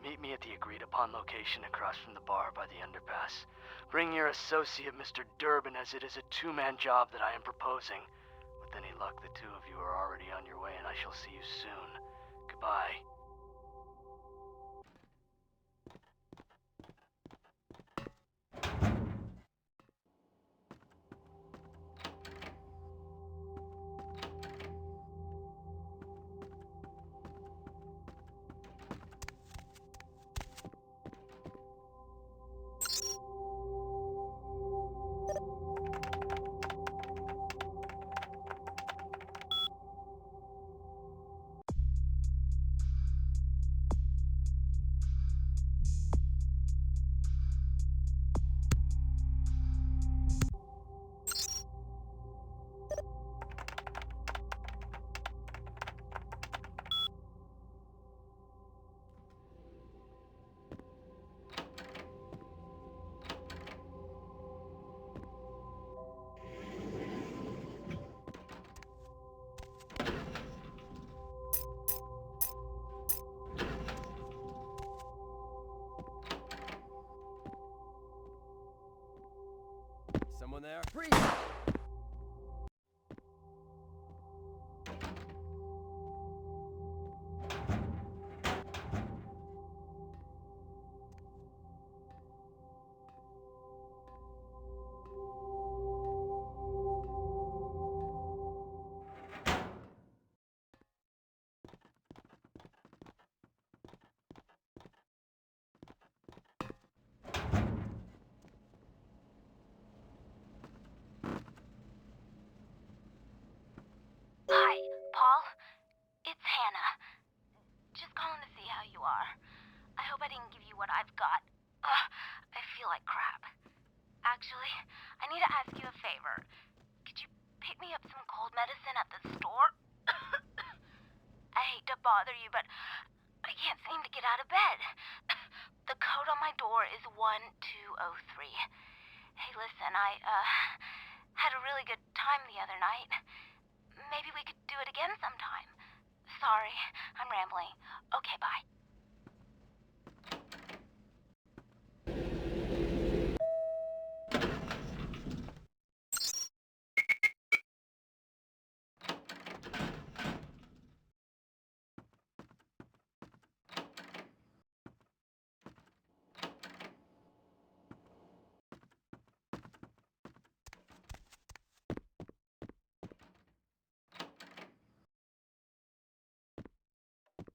Meet me at the agreed-upon location across from the bar by the underpass. Bring your associate, Mr. Durbin, as it is a two-man job that I am proposing. With any luck, the two of you are already on your way, and I shall see you soon. Goodbye. Someone there? Freeze! Hi, Paul. It's Hannah. Just calling to see how you are. I hope I didn't give you what I've got. I feel like crap. Actually, I need to ask you a favor. Could you pick me up some cold medicine at the store? I hate to bother you, but I can't seem to get out of bed. The code on my door is 1203. Hey, listen, I had a really good time the other night. Maybe we could do it again sometime. Sorry, I'm rambling. Okay, bye.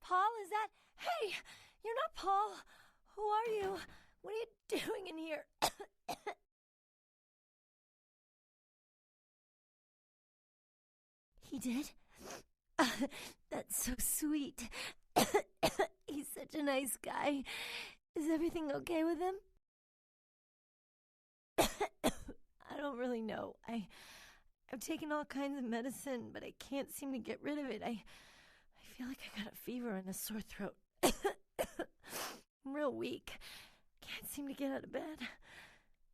Paul, is that... Hey, you're not Paul. Who are you? What are you doing in here? He did? That's so sweet. He's such a nice guy. Is everything okay with him? I don't really know. I've taken all kinds of medicine, but I can't seem to get rid of it. I feel like I got a fever and a sore throat. I'm real weak. Can't seem to get out of bed.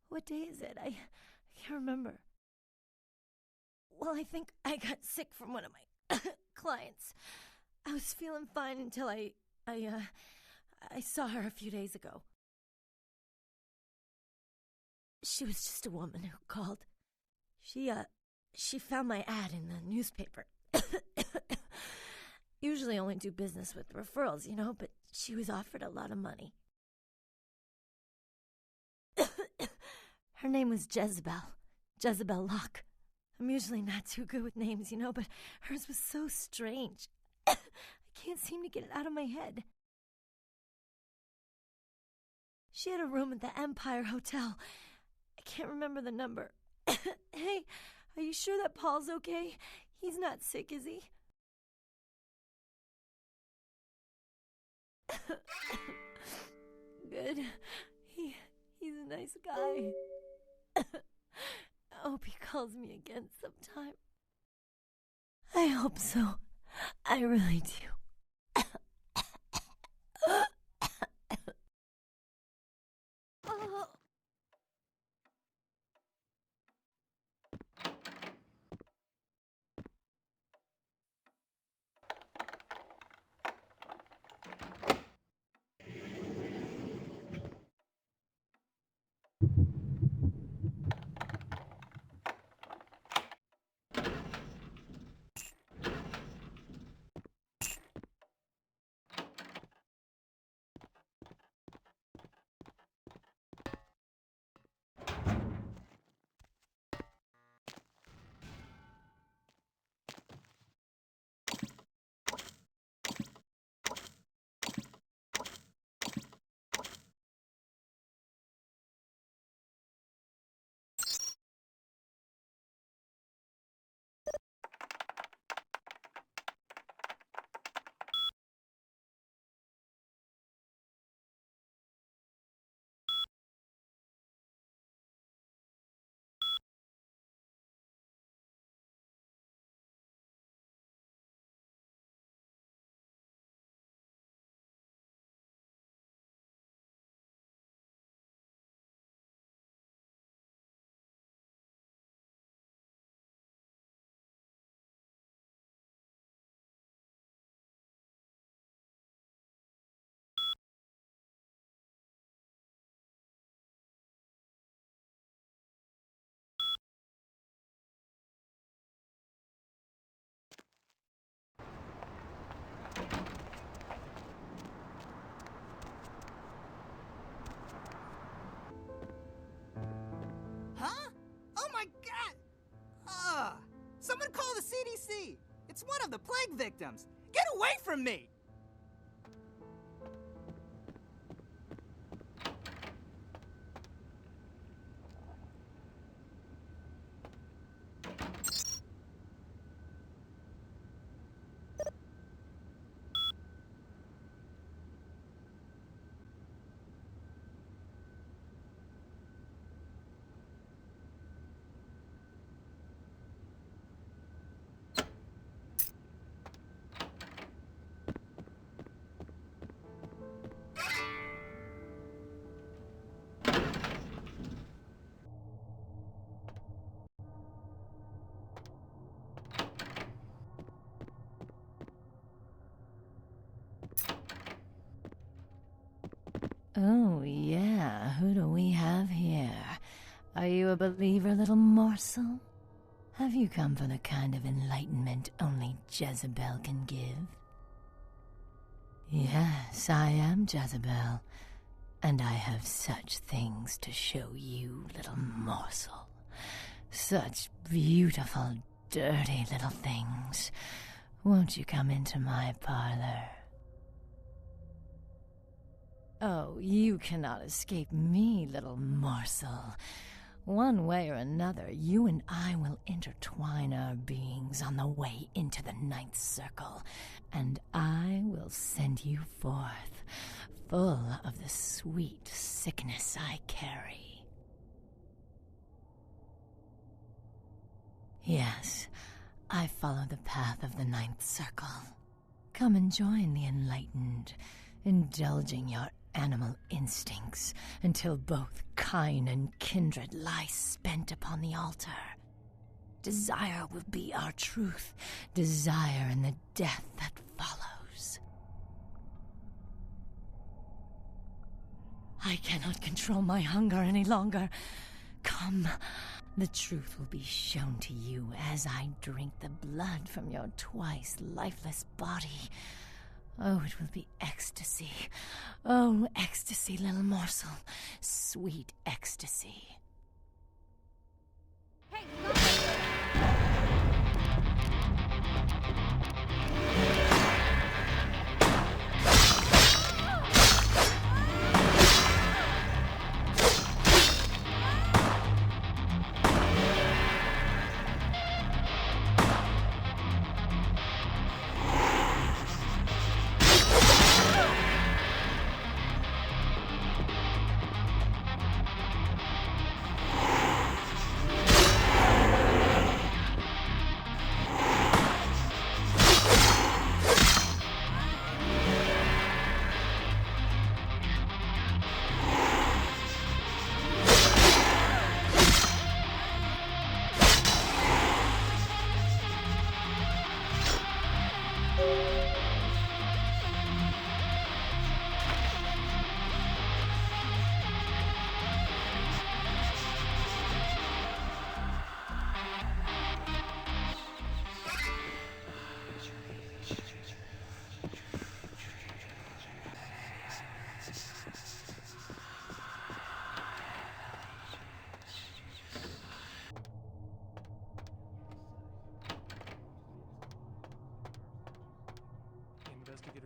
What day is it? I can't remember. Well, I think I got sick from one of my clients. I was feeling fine until I saw her a few days ago. She was just a woman who called. She found my ad in the newspaper. Usually only do business with referrals, you know, but she was offered a lot of money. Her name was Jezebel Locke. I'm usually not too good with names, you know, but hers was so strange. I can't seem to get it out of my head. She had a room at the Empire Hotel. I can't remember the number. Hey, are you sure that Paul's okay? He's not sick, is he? Good. He's a nice guy. I hope he calls me again sometime. I hope so. I really do. Oh. Huh? Oh my god! Someone call the CDC! It's one of the plague victims! Get away from me! Oh, yeah, who do we have here? Are you a believer, little morsel? Have you come for the kind of enlightenment only Jezebel can give? Yes, I am Jezebel, and I have such things to show you, little morsel. Such beautiful, dirty little things. Won't you come into my parlor? Oh, you cannot escape me, little morsel. One way or another, you and I will intertwine our beings on the way into the Ninth Circle, and I will send you forth, full of the sweet sickness I carry. Yes, I follow the path of the Ninth Circle. Come and join the enlightened, indulging your animal instincts until both kind and kindred lie spent upon the altar. Desire will be our truth, desire and the death that follows. I cannot control my hunger any longer. Come, the truth will be shown to you as I drink the blood from your twice lifeless body. Oh, it will be ecstasy. Oh, ecstasy, little morsel. Sweet ecstasy. Hey,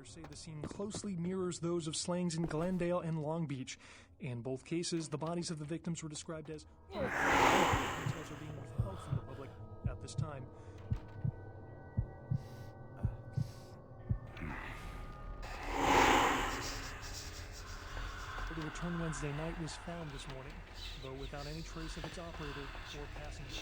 Say the scene closely mirrors those of slayings in Glendale and Long Beach. In both cases, the bodies of the victims were described as details are being withheld from the public at this time. The return Wednesday night was found this morning, though without any trace of its operator or passengers.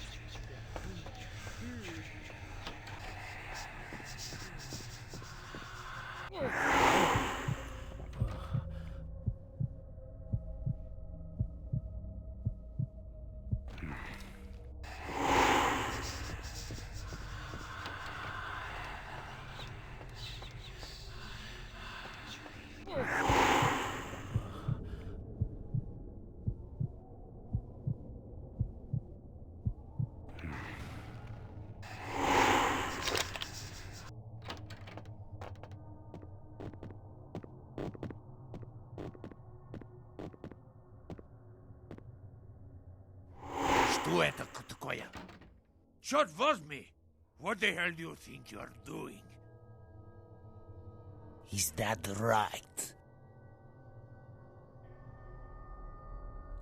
Short was me. What the hell do you think you're doing? Is that right?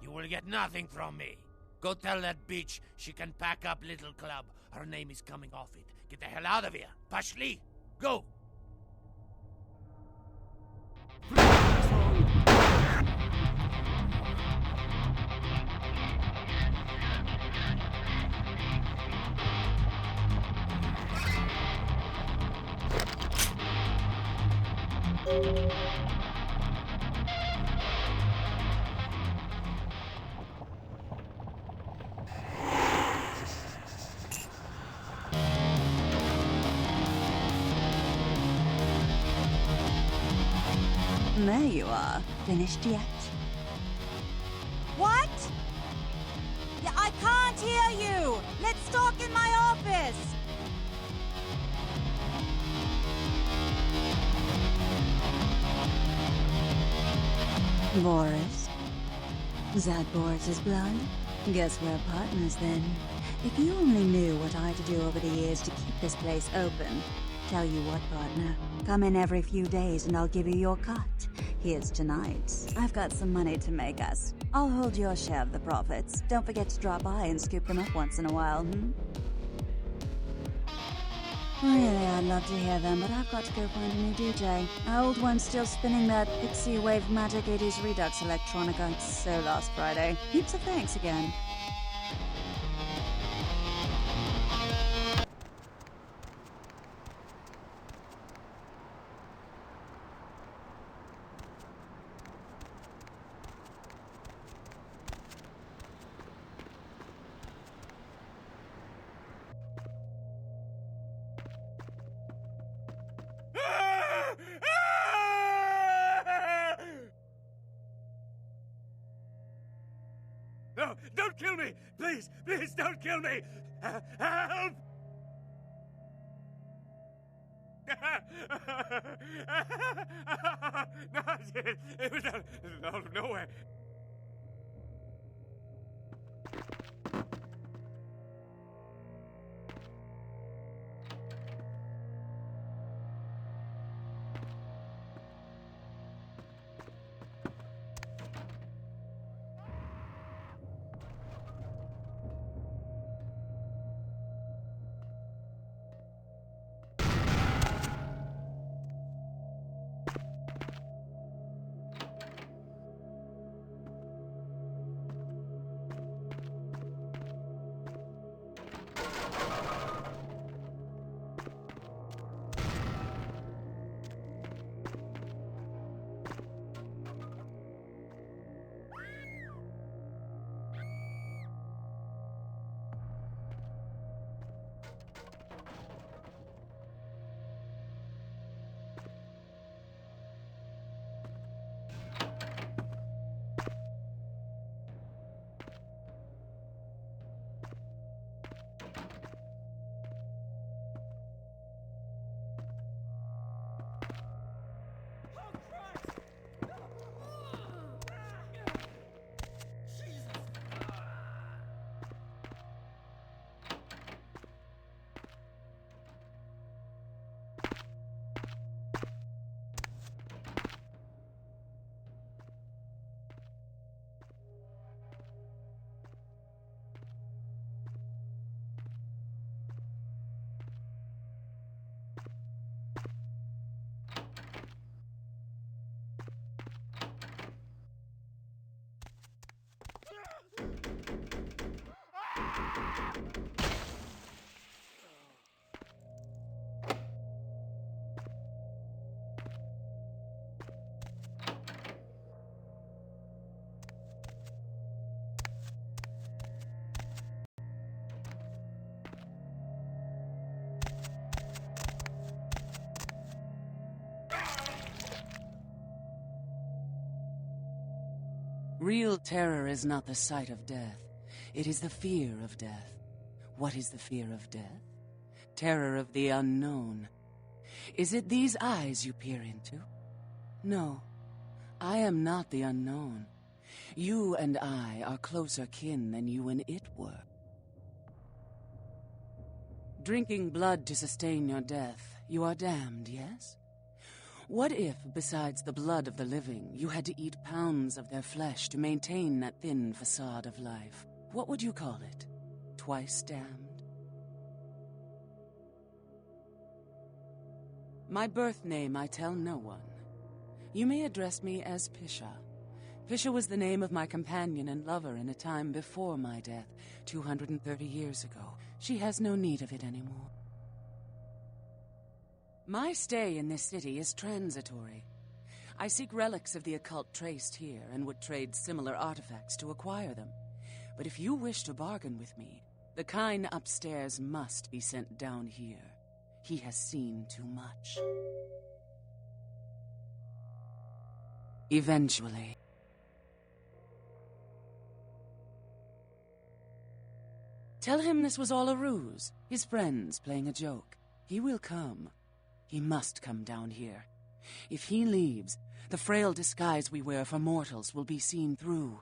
You will get nothing from me. Go tell that bitch she can pack up Little Club. Her name is coming off it. Get the hell out of here. Pashli, go! There you are. Finished yet? What? Yeah, I can't hear you! Let's talk in my office! Boris? Is that Boris's blood? Guess we're partners then. If you only knew what I had to do over the years to keep this place open. Tell you what, partner. Come in every few days and I'll give you your cut. Here's tonight. I've got some money to make us. I'll hold your share of the profits. Don't forget to drop by and scoop them up once in a while, Really, I'd love to hear them, but I've got to go find a new DJ. My old one's still spinning that Pixie Wave Magic 80s Redux electronica. So last Friday. Heaps of thanks again. No, don't kill me! Please, please don't kill me! Help! No, it was out of nowhere. Real terror is not the sight of death. It is the fear of death. What is the fear of death? Terror of the unknown. Is it these eyes you peer into? No, I am not the unknown. You and I are closer kin than you and it were. Drinking blood to sustain your death, you are damned, yes? What if, besides the blood of the living, you had to eat pounds of their flesh to maintain that thin facade of life? What would you call it? Twice damned? My birth name I tell no one. You may address me as Pisha. Pisha was the name of my companion and lover in a time before my death, 230 years ago. She has no need of it anymore. My stay in this city is transitory. I seek relics of the occult traced here and would trade similar artifacts to acquire them. But if you wish to bargain with me, the kind upstairs must be sent down here. He has seen too much. Eventually. Tell him this was all a ruse, his friends playing a joke. He will come. He must come down here. If he leaves, the frail disguise we wear for mortals will be seen through.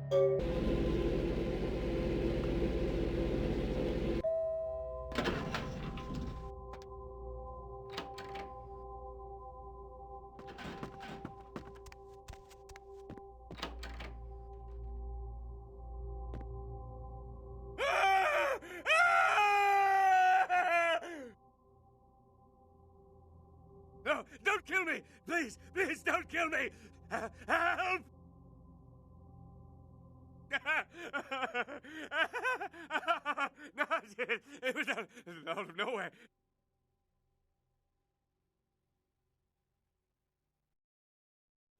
No, don't kill me! Please, please don't kill me! Help! No, it was out of nowhere.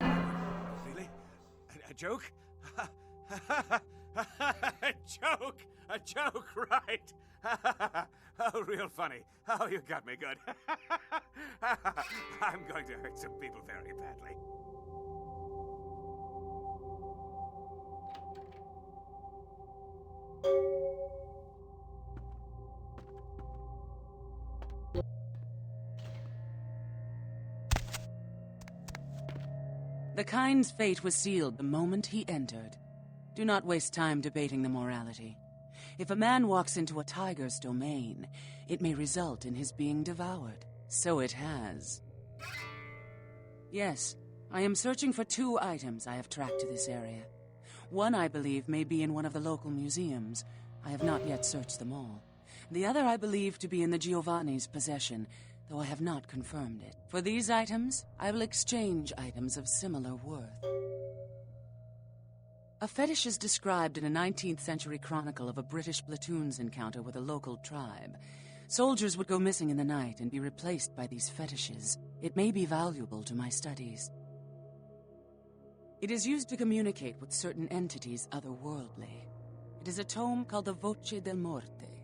Really? A joke? A joke, right? Oh, real funny. Oh, you got me good. I'm going to hurt some people very badly. The kind's fate was sealed the moment he entered. Do not waste time debating the morality. If a man walks into a tiger's domain, it may result in his being devoured. So it has. Yes, I am searching for 2 items I have tracked to this area. One, I believe, may be in one of the local museums. I have not yet searched them all. The other I believe to be in the Giovanni's possession, though I have not confirmed it. For these items, I will exchange items of similar worth. A fetish is described in a 19th century chronicle of a British platoon's encounter with a local tribe. Soldiers would go missing in the night and be replaced by these fetishes. It may be valuable to my studies. It is used to communicate with certain entities otherworldly. It is a tome called the Voce del Morte.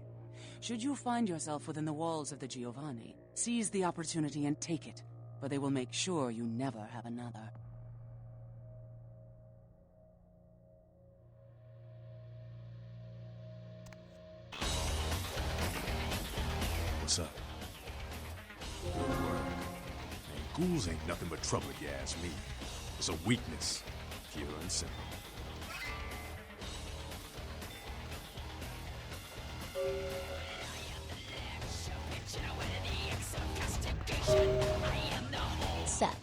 Should you find yourself within the walls of the Giovanni, seize the opportunity and take it, for they will make sure you never have another. What's up? Good work. Hey, ghouls ain't nothing but trouble, if you ask me. It's a weakness, pure and simple. Seth.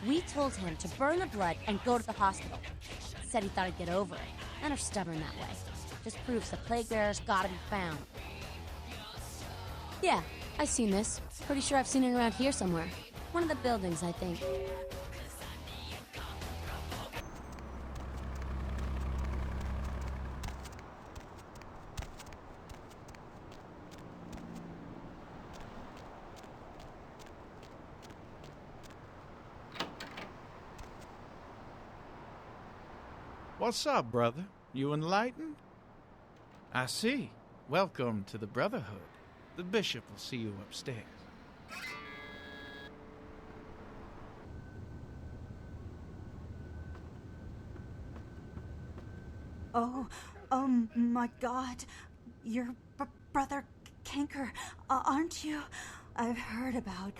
We told him to burn the blood and go to the hospital. Said he thought he'd get over it. Men are stubborn that way. Just proves the plague bearer's gotta be found. Yeah, I've seen this. Pretty sure I've seen it around here somewhere. One of the buildings, I think. What's up, brother? You enlightened? I see. Welcome to the Brotherhood. The bishop will see you upstairs. Oh, my God. You're Brother Kanker, aren't you? I've heard about...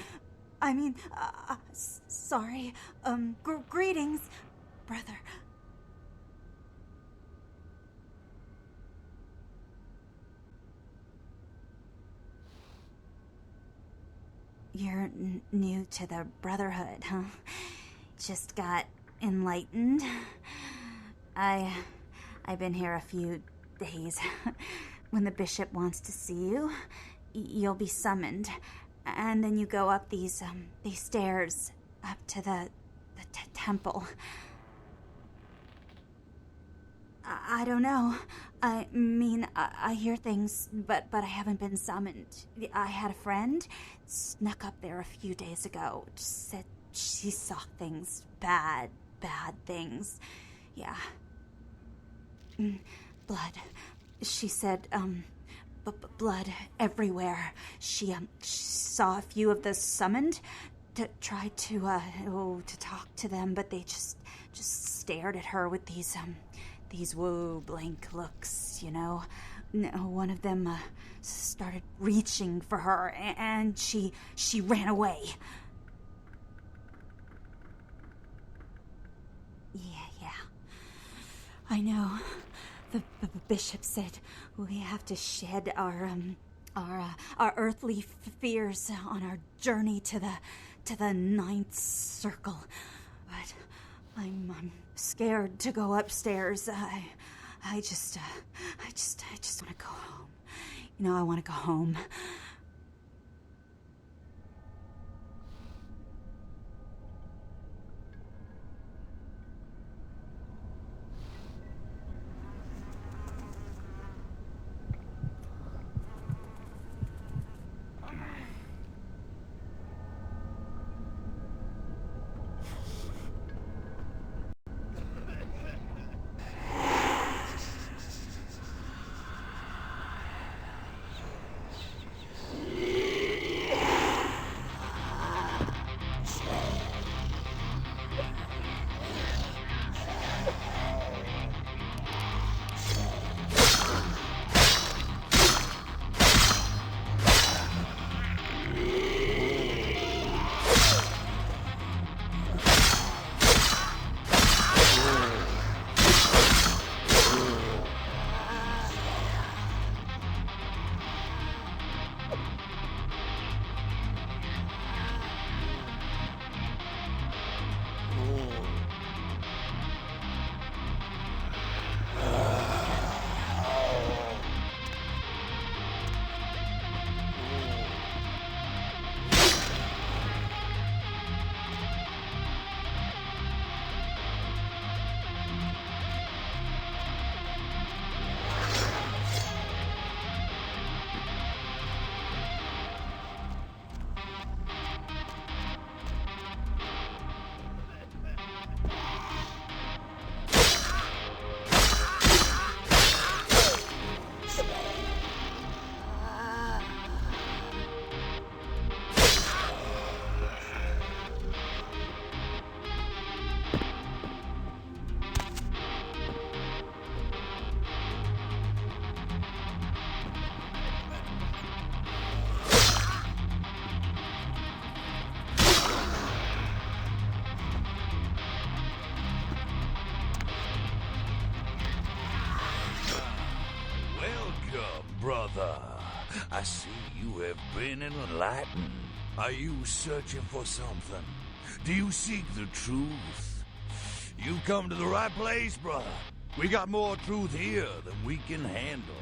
sorry. Greetings, brother. You're new to the Brotherhood, huh? Just got enlightened. I've been here a few days. When the bishop wants to see you, you'll be summoned, and then you go up these stairs up to the temple. I don't know. I mean, I hear things, but I haven't been summoned. I had a friend snuck up there a few days ago. Said she saw things, bad things. Yeah. Blood. She said, blood everywhere. She saw a few of the summoned to try to talk to them, but they just stared at her with these blank looks, you know. One of them started reaching for her, and she ran away. I know. The bishop said we have to shed our earthly fears on our journey to the ninth circle. But I'm scared to go upstairs. I just want to go home. You know, I want to go home. Brother, I see you have been enlightened. Are you searching for something? Do you seek the truth? You've come to the right place, brother. We got more truth here than we can handle.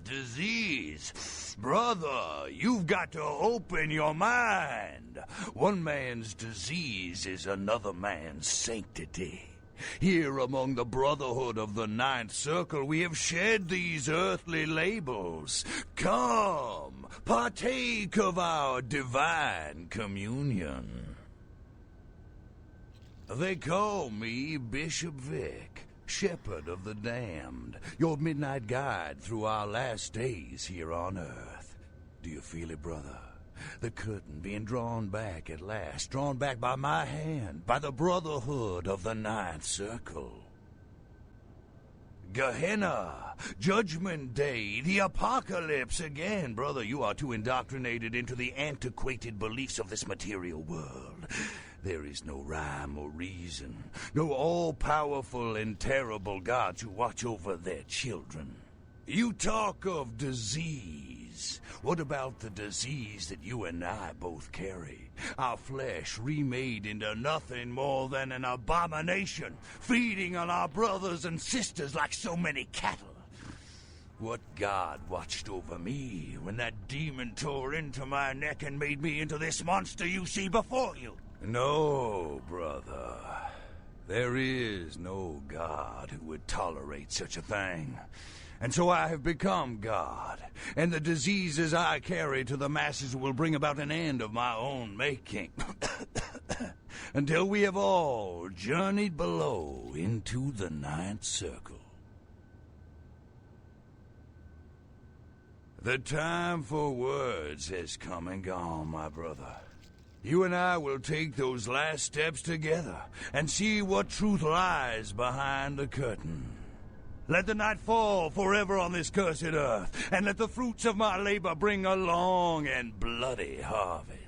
Disease. Brother, you've got to open your mind. One man's disease is another man's sanctity. Here among the Brotherhood of the Ninth Circle, we have shed these earthly labels. Come, partake of our divine communion. They call me Bishop Vick, Shepherd of the Damned, your midnight guide through our last days here on Earth. Do you feel it, brother? The curtain being drawn back at last, drawn back by my hand, by the Brotherhood of the Ninth Circle. Gehenna, Judgment Day, the Apocalypse again. Brother, you are too indoctrinated into the antiquated beliefs of this material world. There is no rhyme or reason, no all-powerful and terrible God to watch over their children. You talk of disease. What about the disease that you and I both carry? Our flesh remade into nothing more than an abomination, feeding on our brothers and sisters like so many cattle. What God watched over me when that demon tore into my neck and made me into this monster you see before you? No, brother. There is no God who would tolerate such a thing. And so I have become God, and the diseases I carry to the masses will bring about an end of my own making. Until we have all journeyed below into the Ninth Circle. The time for words has come and gone, my brother. You and I will take those last steps together and see what truth lies behind the curtain. Let the night fall forever on this cursed earth, and let the fruits of my labor bring a long and bloody harvest.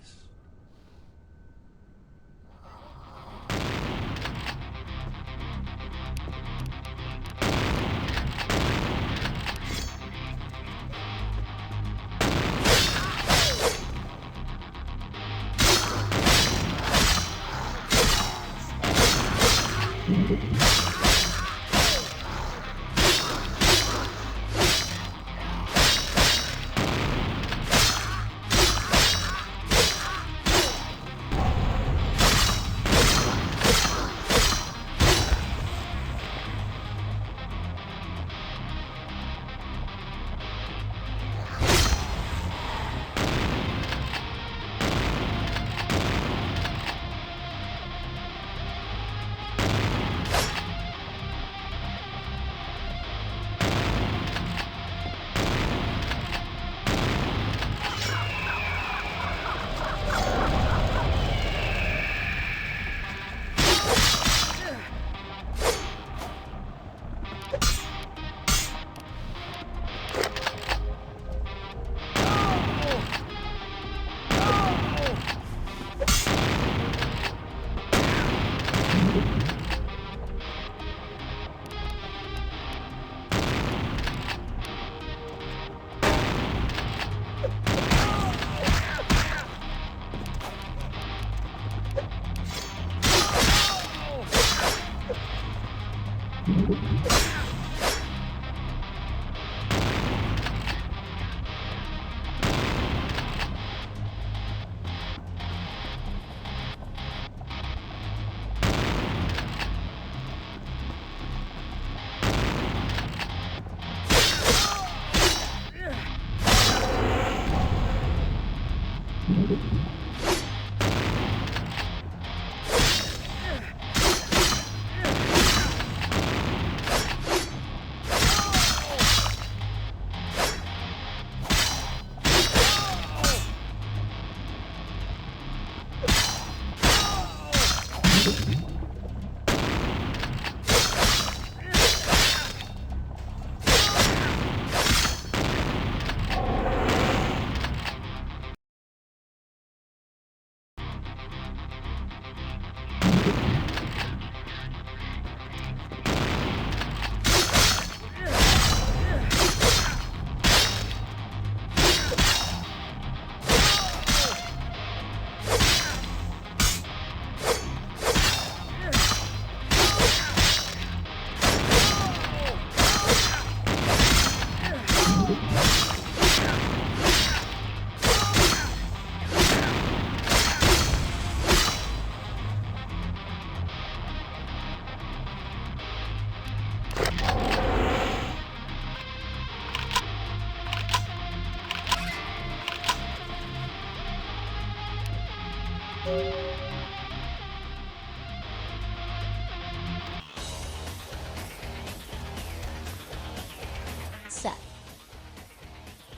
Seth,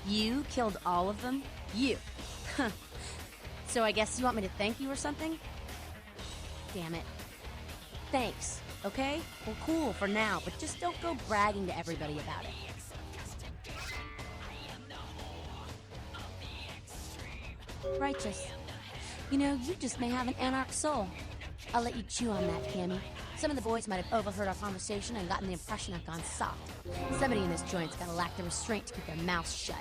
you killed all of them? You. So I guess you want me to thank you or something? Damn it. Thanks, okay? Well, cool for now, but just don't go bragging to everybody about it. Righteous. You know, you just may have an anarch soul. I'll let you chew on that, Cammy. Some of the boys might have overheard our conversation and gotten the impression I've gone soft. Somebody in this joint's gotta lack the restraint to keep their mouths shut.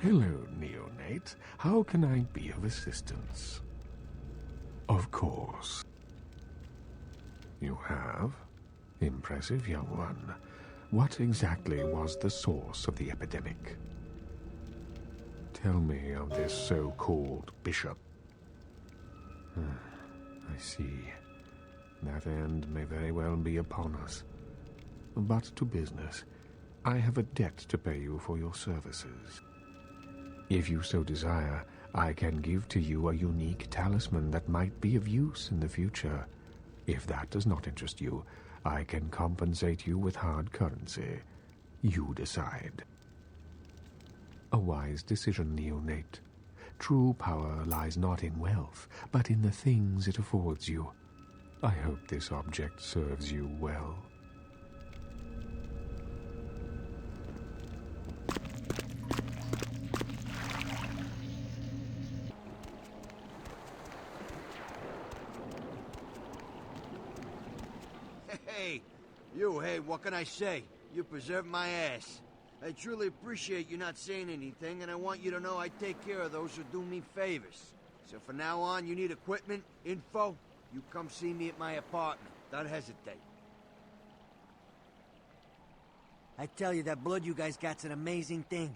Hello, neonate. How can I be of assistance? Of course. You have? Impressive, young one. What exactly was the source of the epidemic? Tell me of this so-called bishop. I see. That end may very well be upon us. But to business. I have a debt to pay you for your services. If you so desire, I can give to you a unique talisman that might be of use in the future. If that does not interest you, I can compensate you with hard currency. You decide. A wise decision, neonate. True power lies not in wealth, but in the things it affords you. I hope this object serves you well. Hey, what can I say? You preserved my ass. I truly appreciate you not saying anything, and I want you to know I take care of those who do me favors. So from now on, you need equipment, info, you come see me at my apartment. Don't hesitate. I tell you, that blood you guys got's an amazing thing.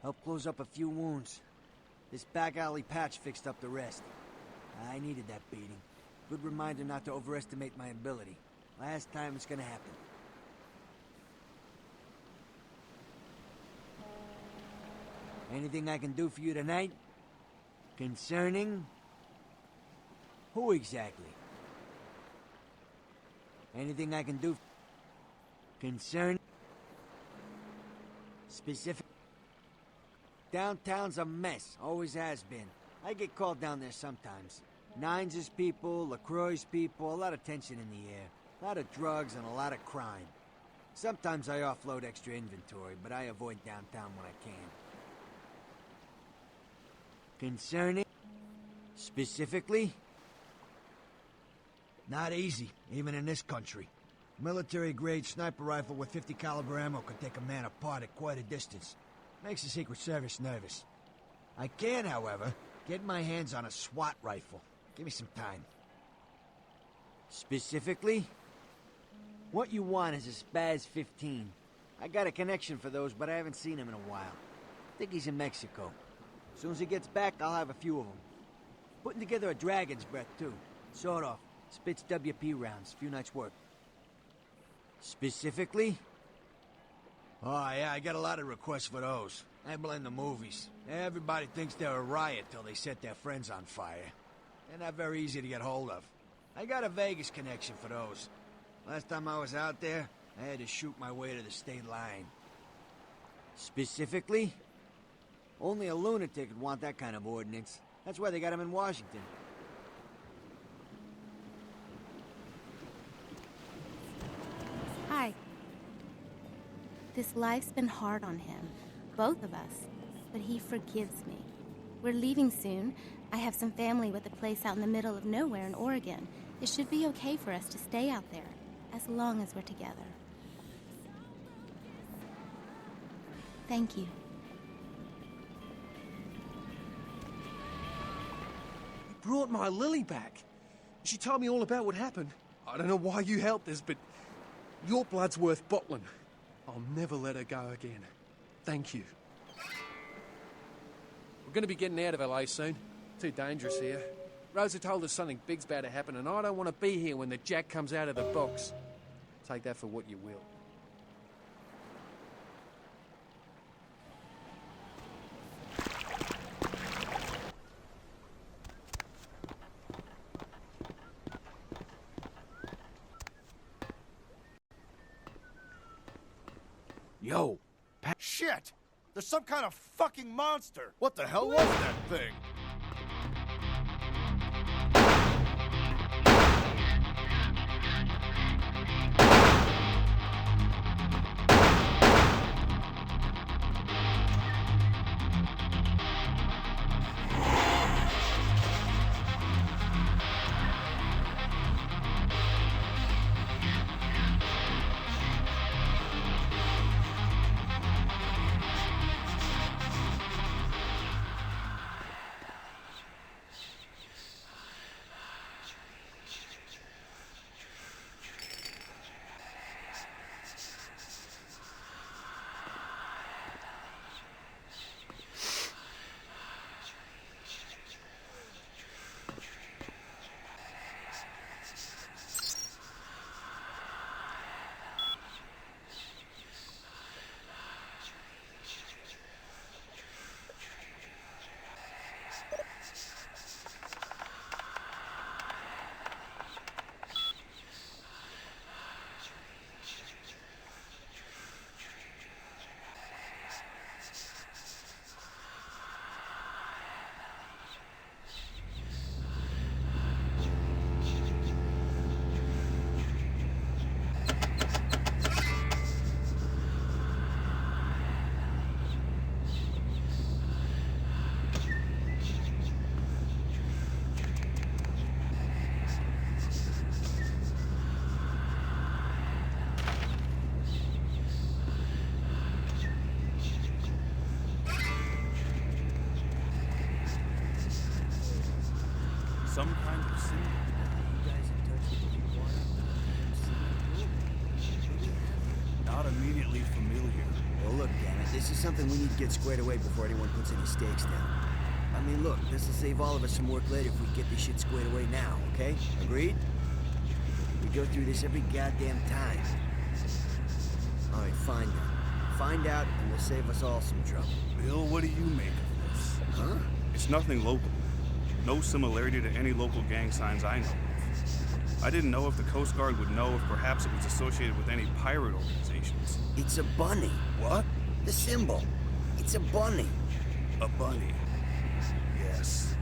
Helped close up a few wounds. This back alley patch fixed up the rest. I needed that beating. Good reminder not to overestimate my ability. Last time it's gonna happen. Anything I can do for you tonight? Concerning? Who exactly? Anything I can do? Concern? Specific? Downtown's a mess. Always has been. I get called down there sometimes. Nines' people, Lacroix's people, a lot of tension in the air. A lot of drugs and a lot of crime. Sometimes I offload extra inventory, but I avoid downtown when I can. Concerning? Specifically? Not easy, even in this country. Military-grade sniper rifle with 50 caliber ammo can take a man apart at quite a distance. Makes the Secret Service nervous. I can, however, get my hands on a SWAT rifle. Give me some time. Specifically? What you want is a Spaz 15. I got a connection for those, but I haven't seen him in a while. Think he's in Mexico. As soon as he gets back, I'll have a few of them. Putting together a Dragon's Breath, too. Sawed off. Spits WP rounds. Few nights' work. Specifically? Oh, yeah, I got a lot of requests for those. I blame the movies. Everybody thinks they're a riot till they set their friends on fire. They're not very easy to get hold of. I got a Vegas connection for those. Last time I was out there, I had to shoot my way to the state line. Specifically? Only a lunatic would want that kind of ordnance. That's why they got him in Washington. Hi. This life's been hard on him, both of us, but he forgives me. We're leaving soon. I have some family with a place out in the middle of nowhere in Oregon. It should be okay for us to stay out there, as long as we're together. Thank you. You brought my Lily back. She told me all about what happened. I don't know why you helped us, but your blood's worth bottling. I'll never let her go again. Thank you. We're going to be getting out of LA soon. Too dangerous here. Rosa told us something big's about to happen, and I don't want to be here when the jack comes out of the box. Take that for what you will. Yo, shit! There's some kind of fucking monster! What the hell was that thing? somebody familiar. Well, look, damn it, this is something we need to get squared away before anyone puts any stakes down. I mean, look, this will save all of us some work later if we get this shit squared away now, okay? Agreed? We go through this every goddamn time. All right, fine then. Find out, and we'll save us all some trouble. Bill, what do you make of this? Huh? It's nothing local. No similarity to any local gang signs I know of. I didn't know if the Coast Guard would know if perhaps it was associated with any pirate organizations. It's a bunny. What? The symbol. It's a bunny. A bunny. Yes.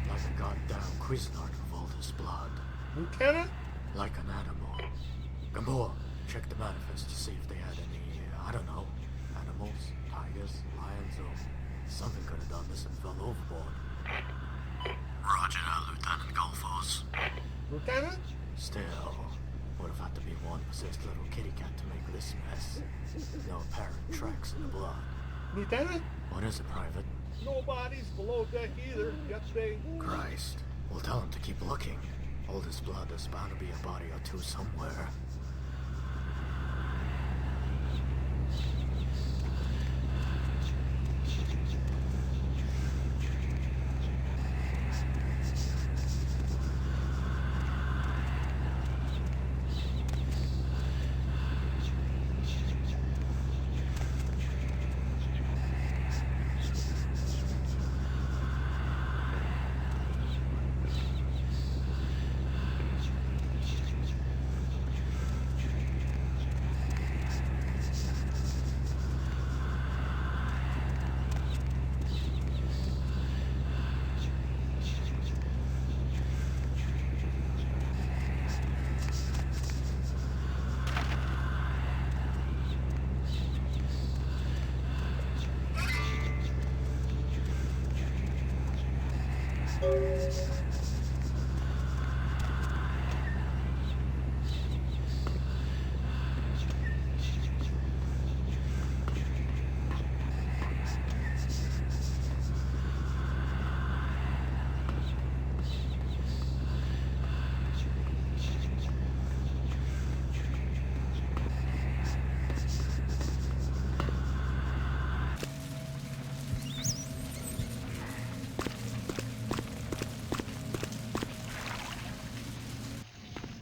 Like a goddamn Cuisinart with all this blood. Lieutenant? Like an animal. Gamboa, check the manifest to see if they had any, I don't know, animals, tigers, lions, or something could have done this and fell overboard. Roger that, Lieutenant Golfos. Lieutenant? Still, would have had to be one possessed little kitty cat to make this mess. No apparent tracks in the blood. Lieutenant? What is it, Private? No bodies below deck either. Yet they... Christ. We'll tell him to keep looking. All this blood, there's bound to be a body or two somewhere.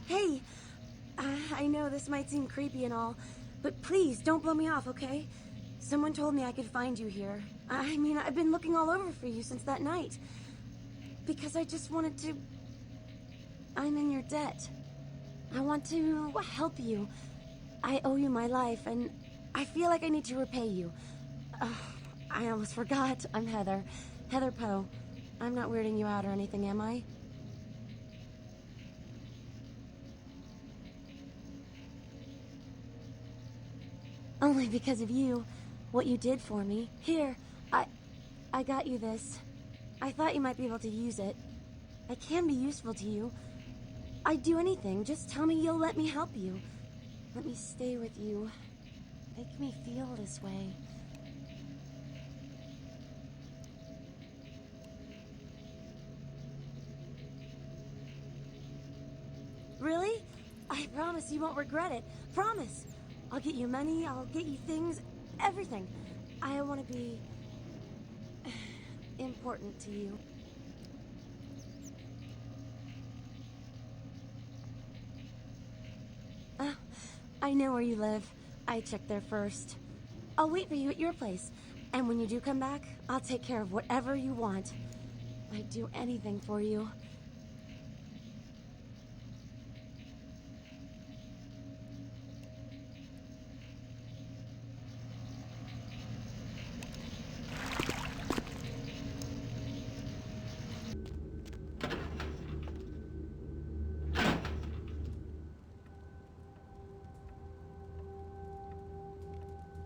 Hey, I know this might seem creepy and all, but please don't blow me off, okay? Someone told me I could find you here. I mean, I've been looking all over for you since that night. Because I just wanted to... I'm in your debt. I want to help you. I owe you my life, and I feel like I need to repay you. I almost forgot. I'm Heather. Heather Poe. I'm not weirding you out or anything, am I? Only because of you. What you did for me. Here, I got you this. I thought you might be able to use it. I can be useful to you. I'd do anything. Just tell me you'll let me help you. Let me stay with you. Make me feel this way. Really? I promise you won't regret it. Promise. I'll get you money, I'll get you things, everything. I want to be important to you. I know where you live. I checked there first. I'll wait for you at your place. And when you do come back, I'll take care of whatever you want. I'd do anything for you.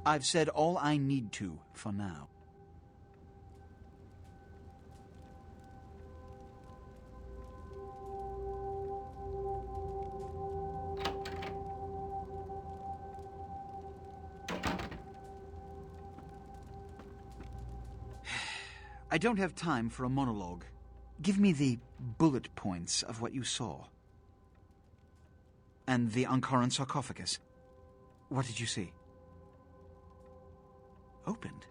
I've said all I need to for now. I don't have time for a monologue. Give me the bullet points of what you saw. And the Ankaran sarcophagus. What did you see? Opened?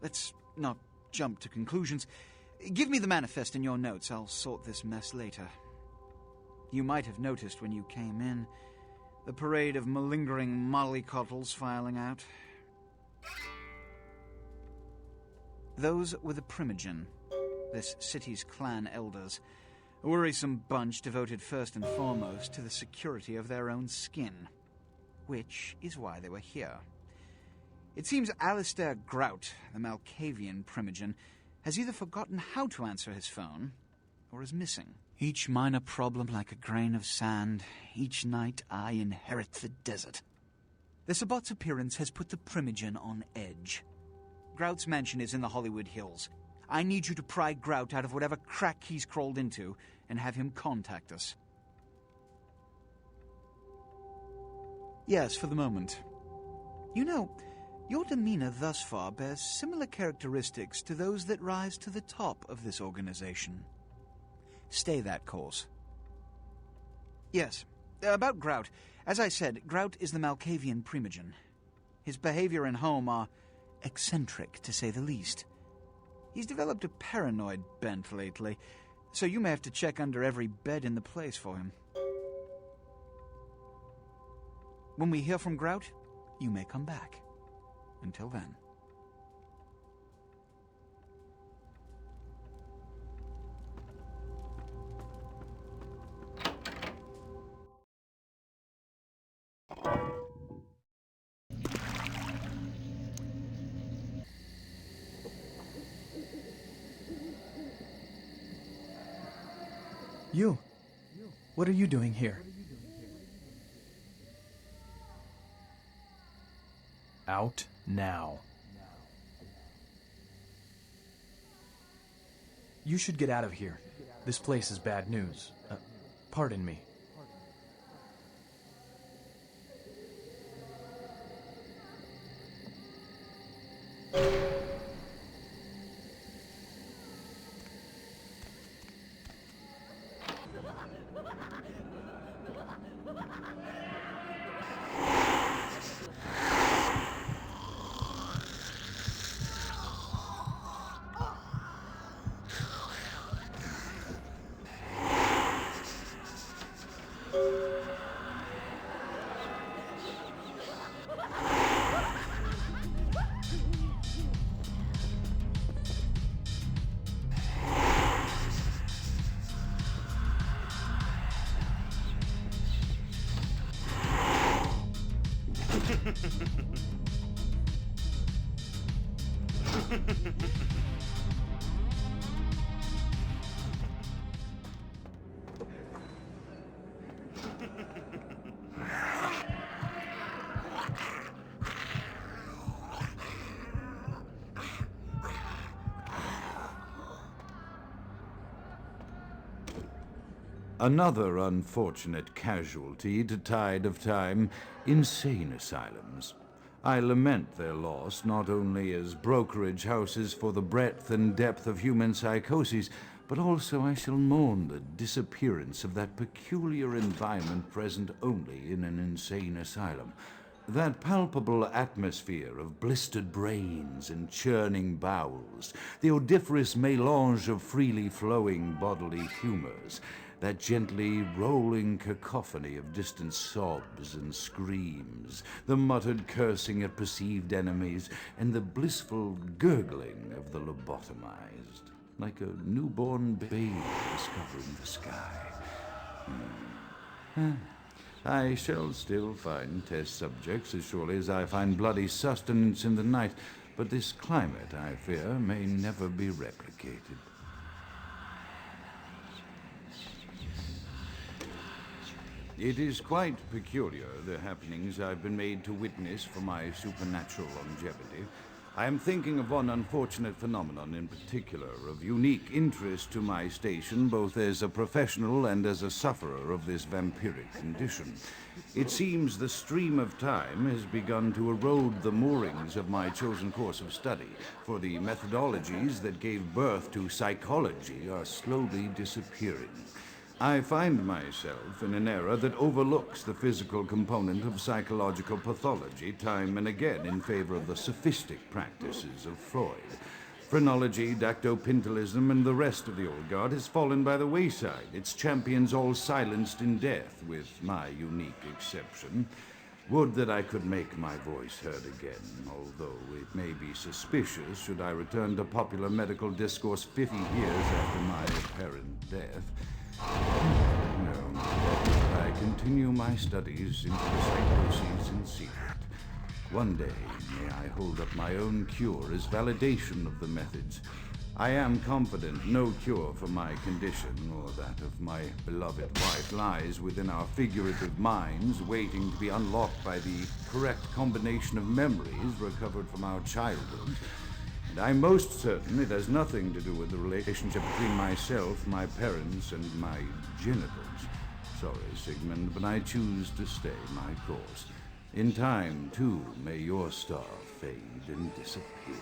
Let's not jump to conclusions. Give me the manifest in your notes. I'll sort this mess later. You might have noticed when you came in the parade of malingering mollycoddles filing out. Those were the Primogen, this city's clan elders, a worrisome bunch devoted first and foremost to the security of their own skin, which is why they were here. It seems Alistair Grout, the Malkavian Primogen, has either forgotten how to answer his phone or is missing. Each minor problem like a grain of sand. Each night I inherit the desert. The Sabbat's appearance has put the Primogen on edge. Grout's mansion is in the Hollywood Hills. I need you to pry Grout out of whatever crack he's crawled into and have him contact us. Yes, for the moment. You know, your demeanor thus far bears similar characteristics to those that rise to the top of this organization. Stay that course. Yes, about Grout. As I said, Grout is the Malkavian Primogen. His behavior and home are eccentric, to say the least. He's developed a paranoid bent lately, so you may have to check under every bed in the place for him. When we hear from Grout, you may come back. Until then. You. What are you doing here? Out now. You should get out of here. This place is bad news. Pardon me. Another unfortunate casualty to tide of time, insane asylums. I lament their loss not only as brokerage houses for the breadth and depth of human psychoses, but also I shall mourn the disappearance of that peculiar environment present only in an insane asylum. That palpable atmosphere of blistered brains and churning bowels, the odoriferous melange of freely flowing bodily humors, that gently rolling cacophony of distant sobs and screams, the muttered cursing at perceived enemies, and the blissful gurgling of the lobotomized, like a newborn baby discovering the sky. I shall still find test subjects as surely as I find bloody sustenance in the night, but this climate, I fear, may never be replicated. It is quite peculiar, the happenings I've been made to witness for my supernatural longevity. I am thinking of one unfortunate phenomenon in particular, of unique interest to my station, both as a professional and as a sufferer of this vampiric condition. It seems the stream of time has begun to erode the moorings of my chosen course of study, for the methodologies that gave birth to psychology are slowly disappearing. I find myself in an era that overlooks the physical component of psychological pathology time and again in favor of the sophistic practices of Freud. Phrenology, dactopintilism, and the rest of the old guard has fallen by the wayside, its champions all silenced in death, with my unique exception. Would that I could make my voice heard again, although it may be suspicious should I return to popular medical discourse 50 years after my apparent death. No, I continue my studies into the psychoses in secret. One day, may I hold up my own cure as validation of the methods. I am confident no cure for my condition, or that of my beloved wife, lies within our figurative minds, waiting to be unlocked by the correct combination of memories recovered from our childhood. And I'm most certain it has nothing to do with the relationship between myself, my parents, and my genitals. Sorry, Sigmund, but I choose to stay my course. In time, too, may your star fade and disappear.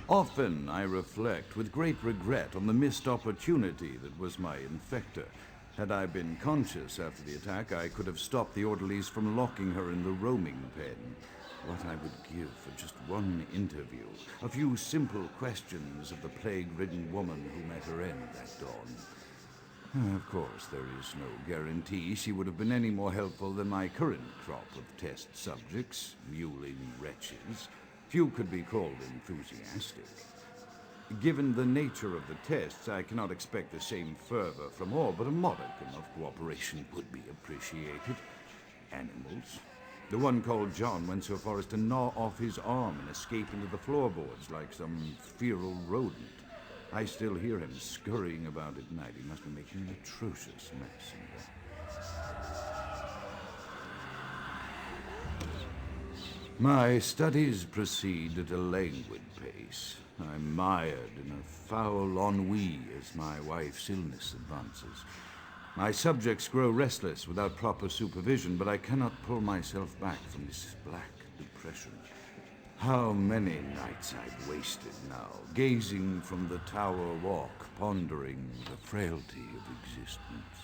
Often I reflect with great regret on the missed opportunity that was my infector. Had I been conscious after the attack, I could have stopped the orderlies from locking her in the roaming pen. What I would give for just one interview, a few simple questions of the plague-ridden woman who met her end that dawn. Of course, there is no guarantee she would have been any more helpful than my current crop of test subjects, mewling wretches. Few could be called enthusiastic. Given the nature of the tests, I cannot expect the same fervor from all, but a modicum of cooperation would be appreciated. Animals. The one called John went so far as to gnaw off his arm and escape into the floorboards like some feral rodent. I still hear him scurrying about at night. He must be making an atrocious mess in there. My studies proceed at a languid pace. I'm mired in a foul ennui as my wife's illness advances. My subjects grow restless without proper supervision, but I cannot pull myself back from this black depression. How many nights I've wasted now, gazing from the tower walk, pondering the frailty of existence.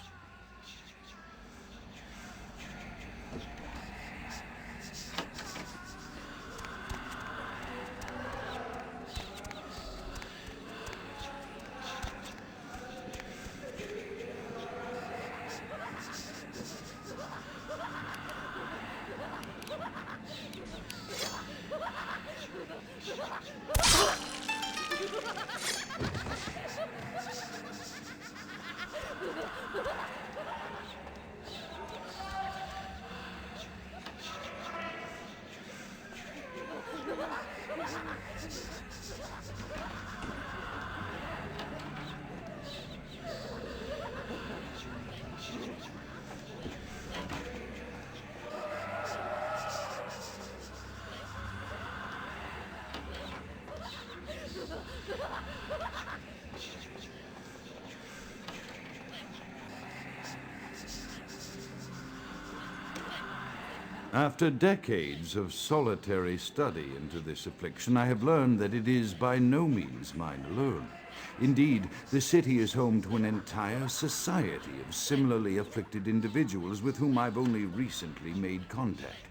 After decades of solitary study into this affliction, I have learned that it is by no means mine alone. Indeed, the city is home to an entire society of similarly afflicted individuals with whom I've only recently made contact.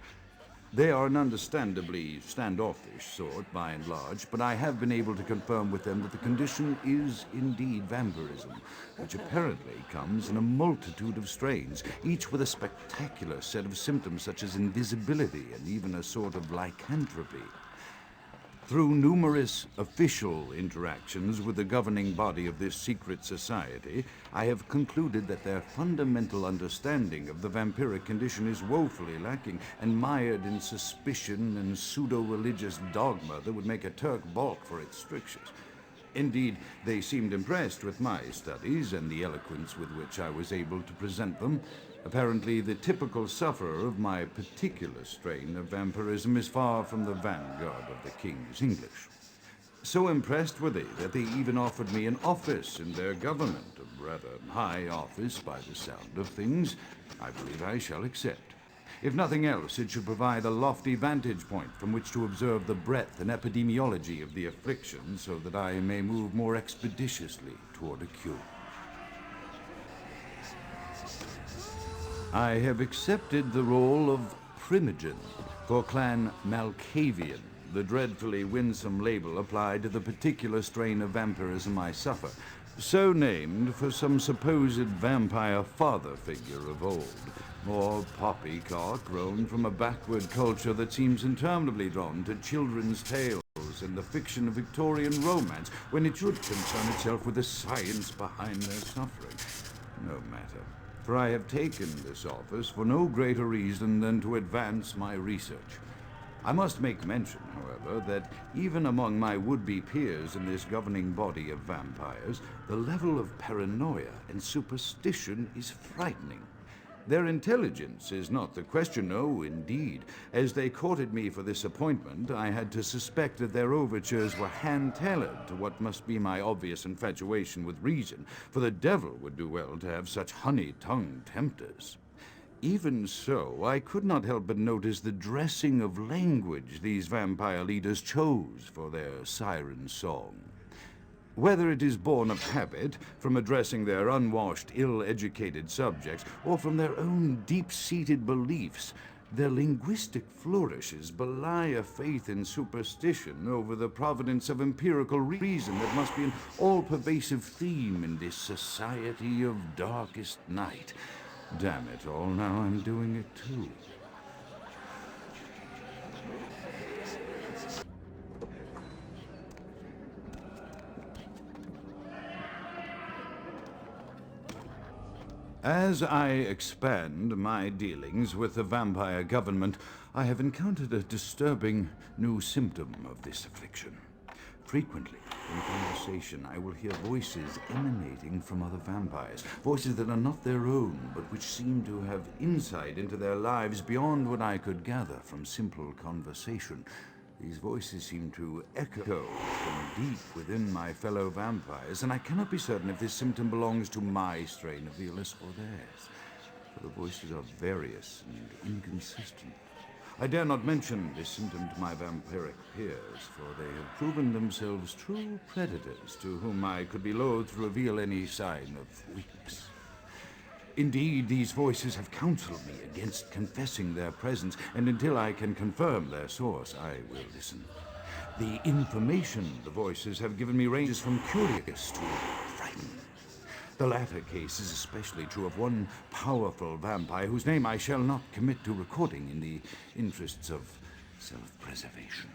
They are an understandably standoffish sort, by and large, but I have been able to confirm with them that the condition is indeed vampirism, which apparently comes in a multitude of strains, each with a spectacular set of symptoms such as invisibility and even a sort of lycanthropy. Through numerous official interactions with the governing body of this secret society, I have concluded that their fundamental understanding of the vampiric condition is woefully lacking and mired in suspicion and pseudo-religious dogma that would make a Turk balk for its strictures. Indeed, they seemed impressed with my studies and the eloquence with which I was able to present them. Apparently, the typical sufferer of my particular strain of vampirism is far from the vanguard of the King's English. So impressed were they that they even offered me an office in their government, a rather high office by the sound of things. I believe I shall accept. If nothing else, it should provide a lofty vantage point from which to observe the breadth and epidemiology of the affliction so that I may move more expeditiously toward a cure. I have accepted the role of Primogen for Clan Malkavian, the dreadfully winsome label applied to the particular strain of vampirism I suffer, so named for some supposed vampire father figure of old, more poppycock grown from a backward culture that seems interminably drawn to children's tales and the fiction of Victorian romance, when it should concern itself with the science behind their suffering. No matter, for I have taken this office for no greater reason than to advance my research. I must make mention, however, that even among my would-be peers in this governing body of vampires, the level of paranoia and superstition is frightening. Their intelligence is not the question, no, indeed. As they courted me for this appointment, I had to suspect that their overtures were hand-tailored to what must be my obvious infatuation with reason, for the devil would do well to have such honey-tongued tempters. Even so, I could not help but notice the dressing of language these vampire leaders chose for their siren song. Whether it is born of habit, from addressing their unwashed, ill-educated subjects, or from their own deep-seated beliefs, their linguistic flourishes belie a faith in superstition over the providence of empirical reason that must be an all-pervasive theme in this society of darkest night. Damn it all, now I'm doing it too. As I expand my dealings with the vampire government, I have encountered a disturbing new symptom of this affliction. Frequently, in conversation, I will hear voices emanating from other vampires, voices that are not their own, but which seem to have insight into their lives beyond what I could gather from simple conversation. These voices seem to echo from deep within my fellow vampires, and I cannot be certain if this symptom belongs to my strain of the illness or theirs, for the voices are various and inconsistent. I dare not mention this symptom to my vampiric peers, for they have proven themselves true predators to whom I could be loath to reveal any sign of weakness. Indeed, these voices have counseled me against confessing their presence, and until I can confirm their source, I will listen. The information the voices have given me ranges from curious to frightened. The latter case is especially true of one powerful vampire whose name I shall not commit to recording in the interests of self-preservation.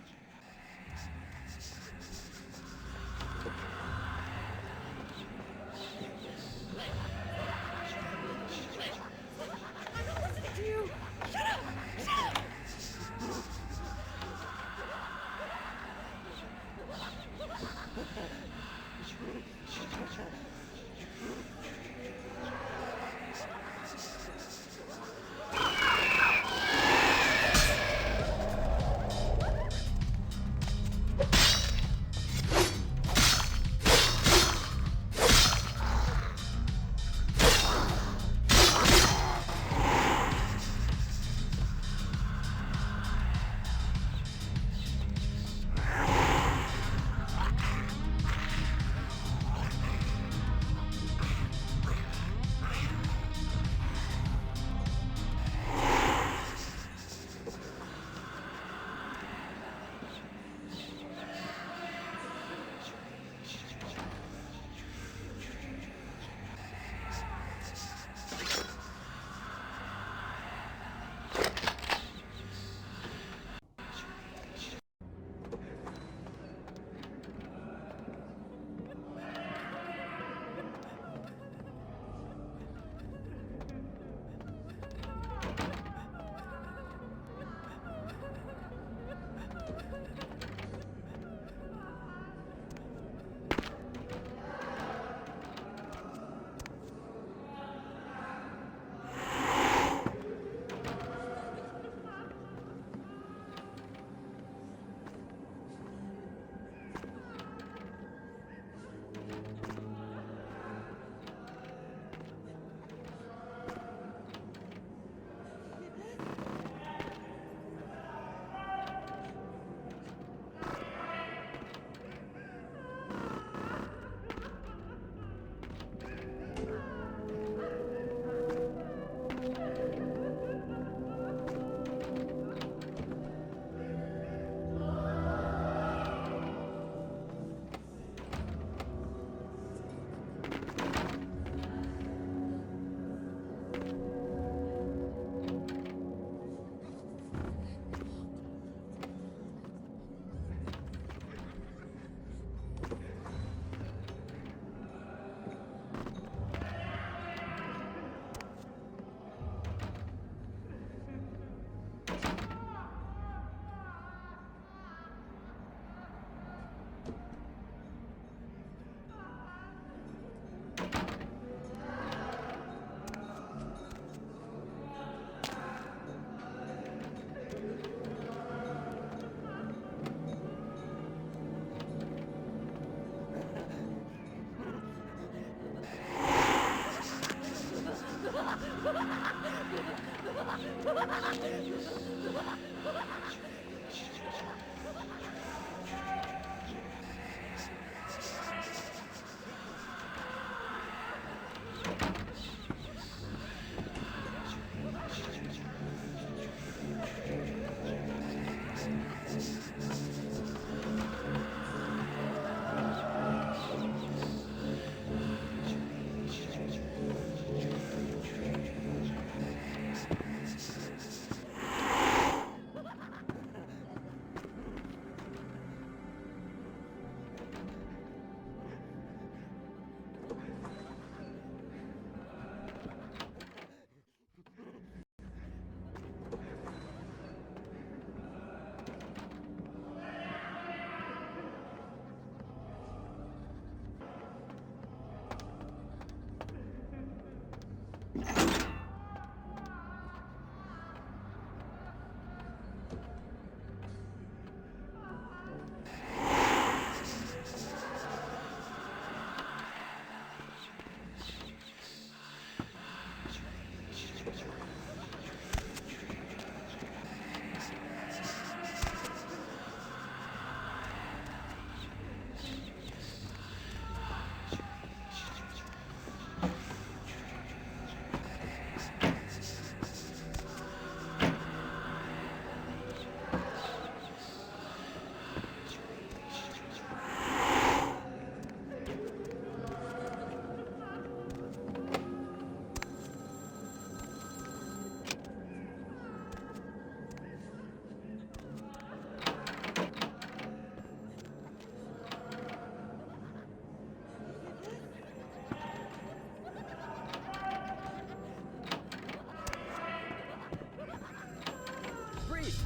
freeze!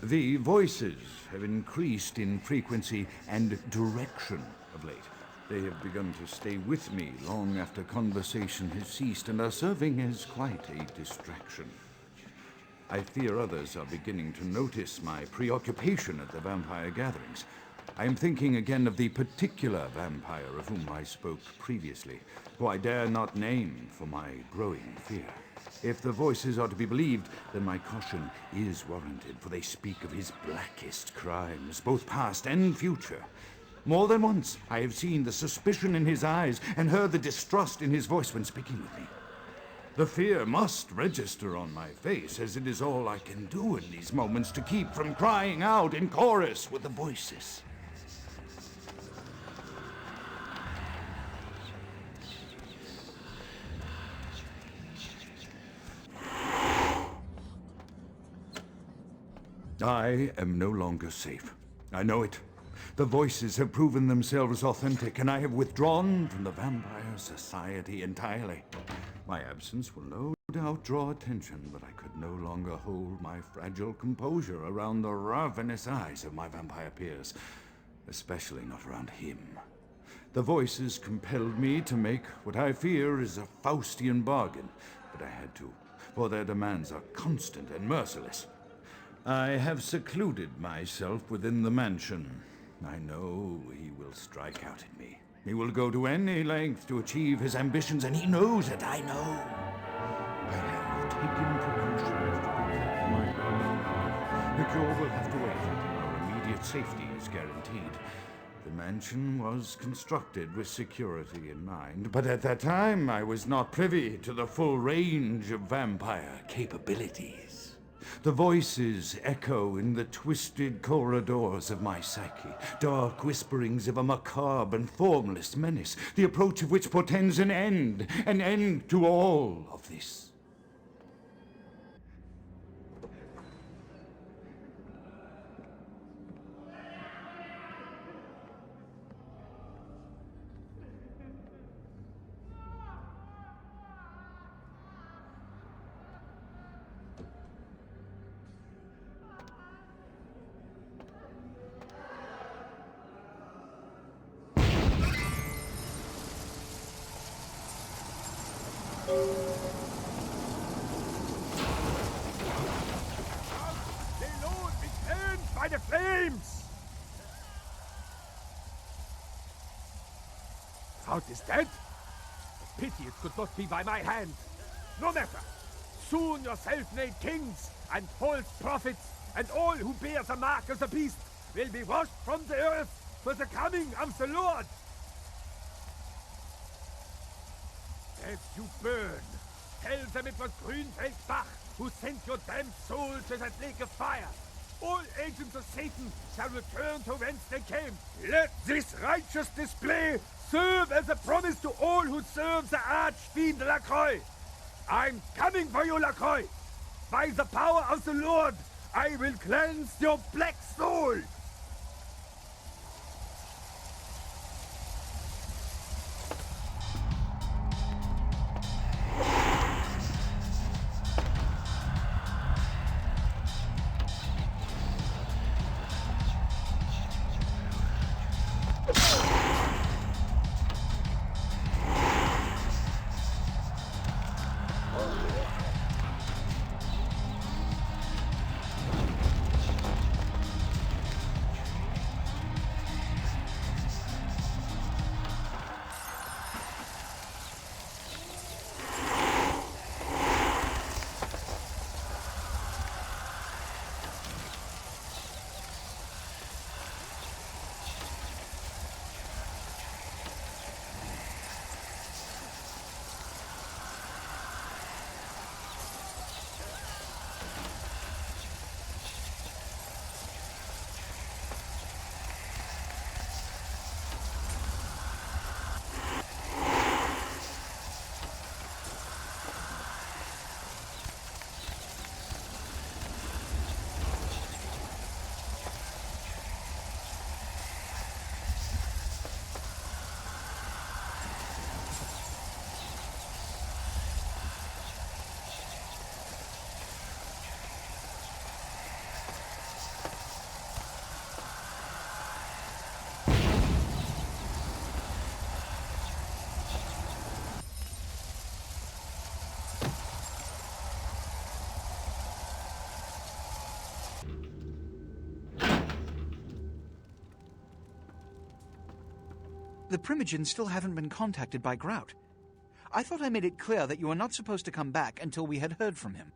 The voices have increased in frequency and direction of late. They have begun to stay with me long after conversation has ceased and are serving as quite a distraction. I fear others are beginning to notice my preoccupation at the vampire gatherings. I am thinking again of the particular vampire of whom I spoke previously, who I dare not name for my growing fear. If the voices are to be believed, then my caution is warranted, for they speak of his blackest crimes, both past and future. More than once I have seen the suspicion in his eyes and heard the distrust in his voice when speaking with me. The fear must register on my face, as it is all I can do in these moments to keep from crying out in chorus with the voices. I am no longer safe. I know it. The voices have proven themselves authentic, and I have withdrawn from the Vampire Society entirely. My absence will no doubt draw attention, but I could no longer hold my fragile composure around the ravenous eyes of my vampire peers, especially not around him. The voices compelled me to make what I fear is a Faustian bargain, but I had to, for their demands are constant and merciless. I have secluded myself within the mansion. I know he will strike out at me. He will go to any length to achieve his ambitions, and he knows it, I know. I have taken precautions to protect my life. The cure will have to wait until our immediate safety is guaranteed. The mansion was constructed with security in mind, but at that time I was not privy to the full range of vampire capabilities. The voices echo in the twisted corridors of my psyche, dark whisperings of a macabre and formless menace, the approach of which portends an end to all of this. By the flames! Grout is dead? Pity it could not be by my hand. No matter. Soon your self-made kings and false prophets and all who bear the mark of the beast will be washed from the earth for the coming of the Lord. As you burn, tell them it was Grünfeldbach who sent your damned soul to that lake of fire. All agents of Satan shall return to whence they came. Let this righteous display serve as a promise to all who serve the archfiend Lacroix. I'm coming for you, Lacroix. By the power of the Lord, I will cleanse your black soul. The Primogens still haven't been contacted by Grout. I thought I made it clear that you were not supposed to come back until we had heard from him.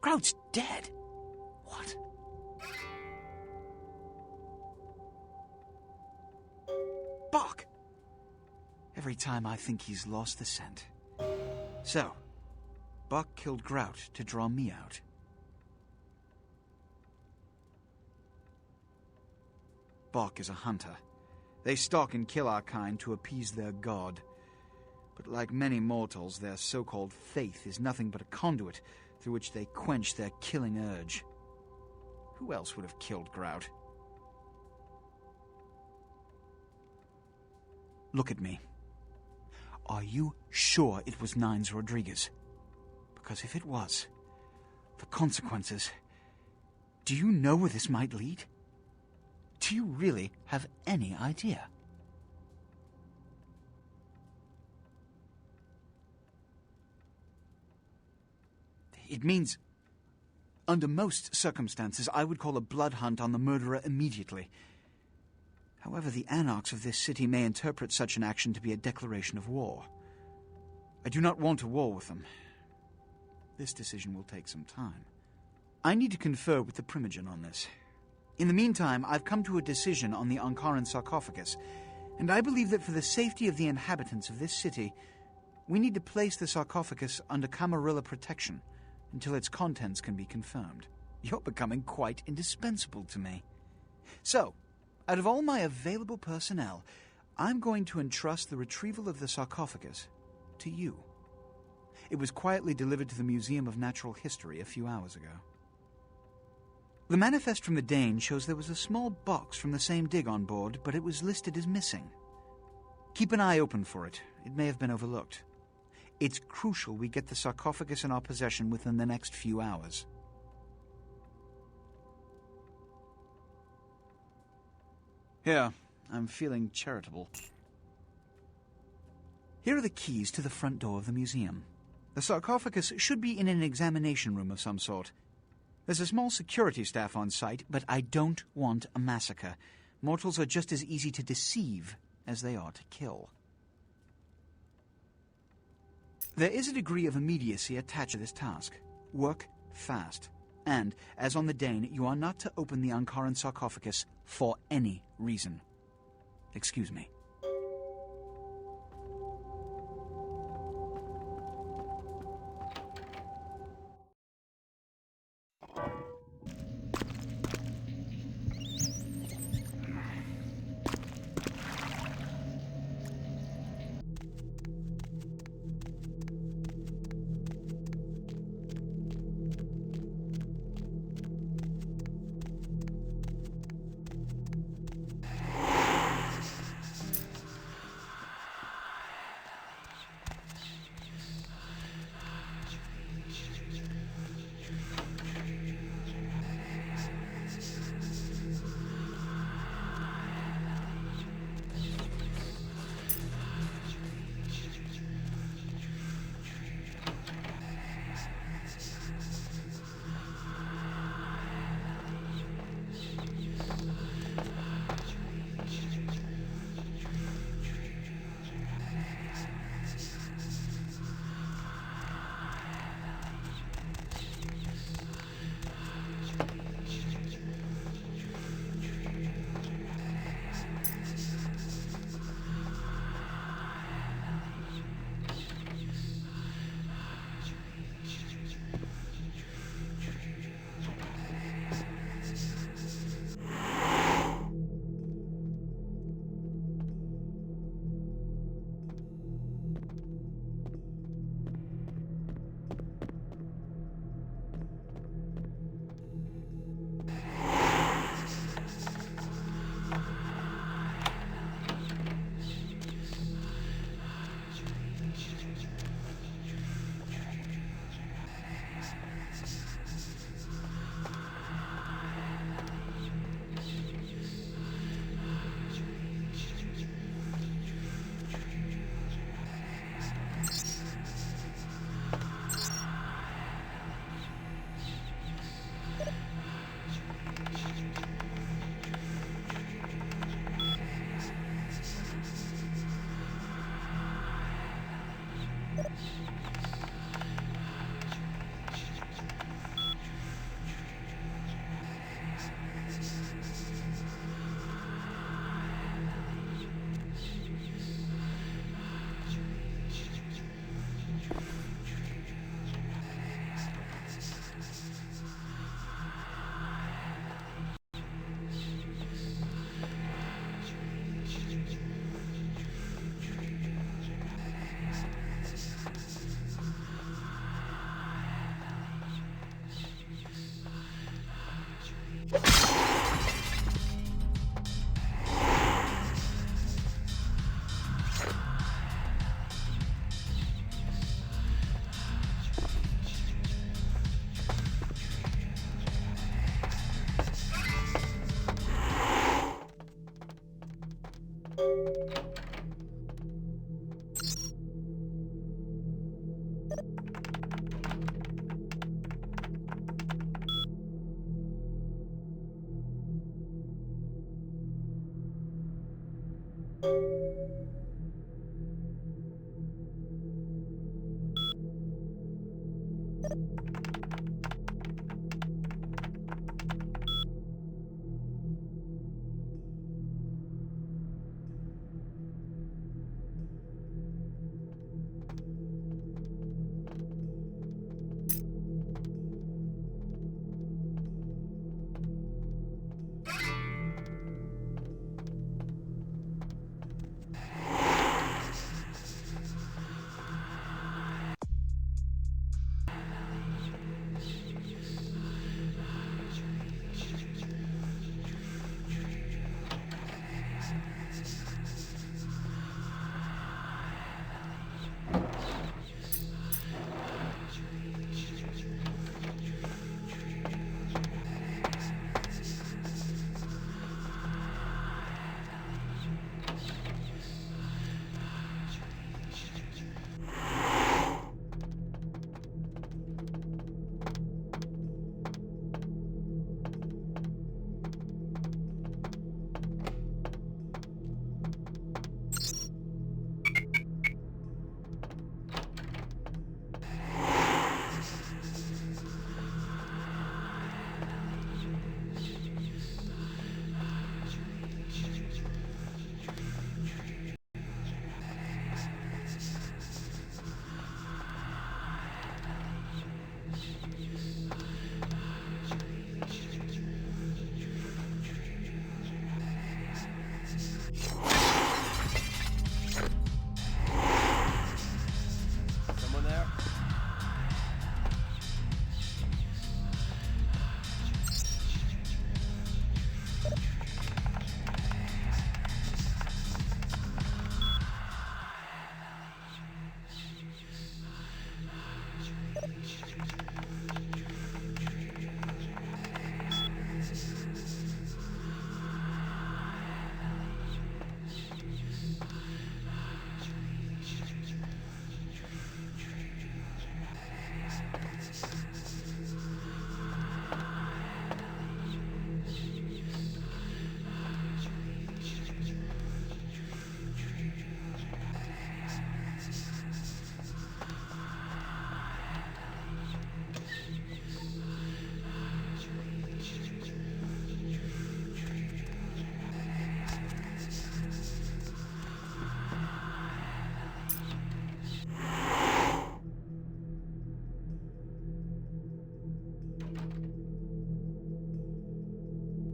Grout's dead. What? Bach! Every time I think he's lost the scent. So, Bach killed Grout to draw me out. Bach is a hunter. They stalk and kill our kind to appease their god. But like many mortals, their so-called faith is nothing but a conduit through which they quench their killing urge. Who else would have killed Grout? Look at me. Are you sure it was Nines Rodriguez? Because if it was, the consequences... Do you know where this might lead? Do you really have any idea? It means, under most circumstances, I would call a blood hunt on the murderer immediately. However, the anarchs of this city may interpret such an action to be a declaration of war. I do not want a war with them. This decision will take some time. I need to confer with the Primogen on this. In the meantime, I've come to a decision on the Ankaran sarcophagus, and I believe that for the safety of the inhabitants of this city, we need to place the sarcophagus under Camarilla protection until its contents can be confirmed. You're becoming quite indispensable to me. So, out of all my available personnel, I'm going to entrust the retrieval of the sarcophagus to you. It was quietly delivered to the Museum of Natural History a few hours ago. The manifest from the Dane shows there was a small box from the same dig on board, but it was listed as missing. Keep an eye open for it. It may have been overlooked. It's crucial we get the sarcophagus in our possession within the next few hours. Here, I'm feeling charitable. Here are the keys to the front door of the museum. The sarcophagus should be in an examination room of some sort. There's a small security staff on site, but I don't want a massacre. Mortals are just as easy to deceive as they are to kill. There is a degree of immediacy attached to this task. Work fast. And, as on the Dane, you are not to open the Ankaran sarcophagus for any reason. Excuse me.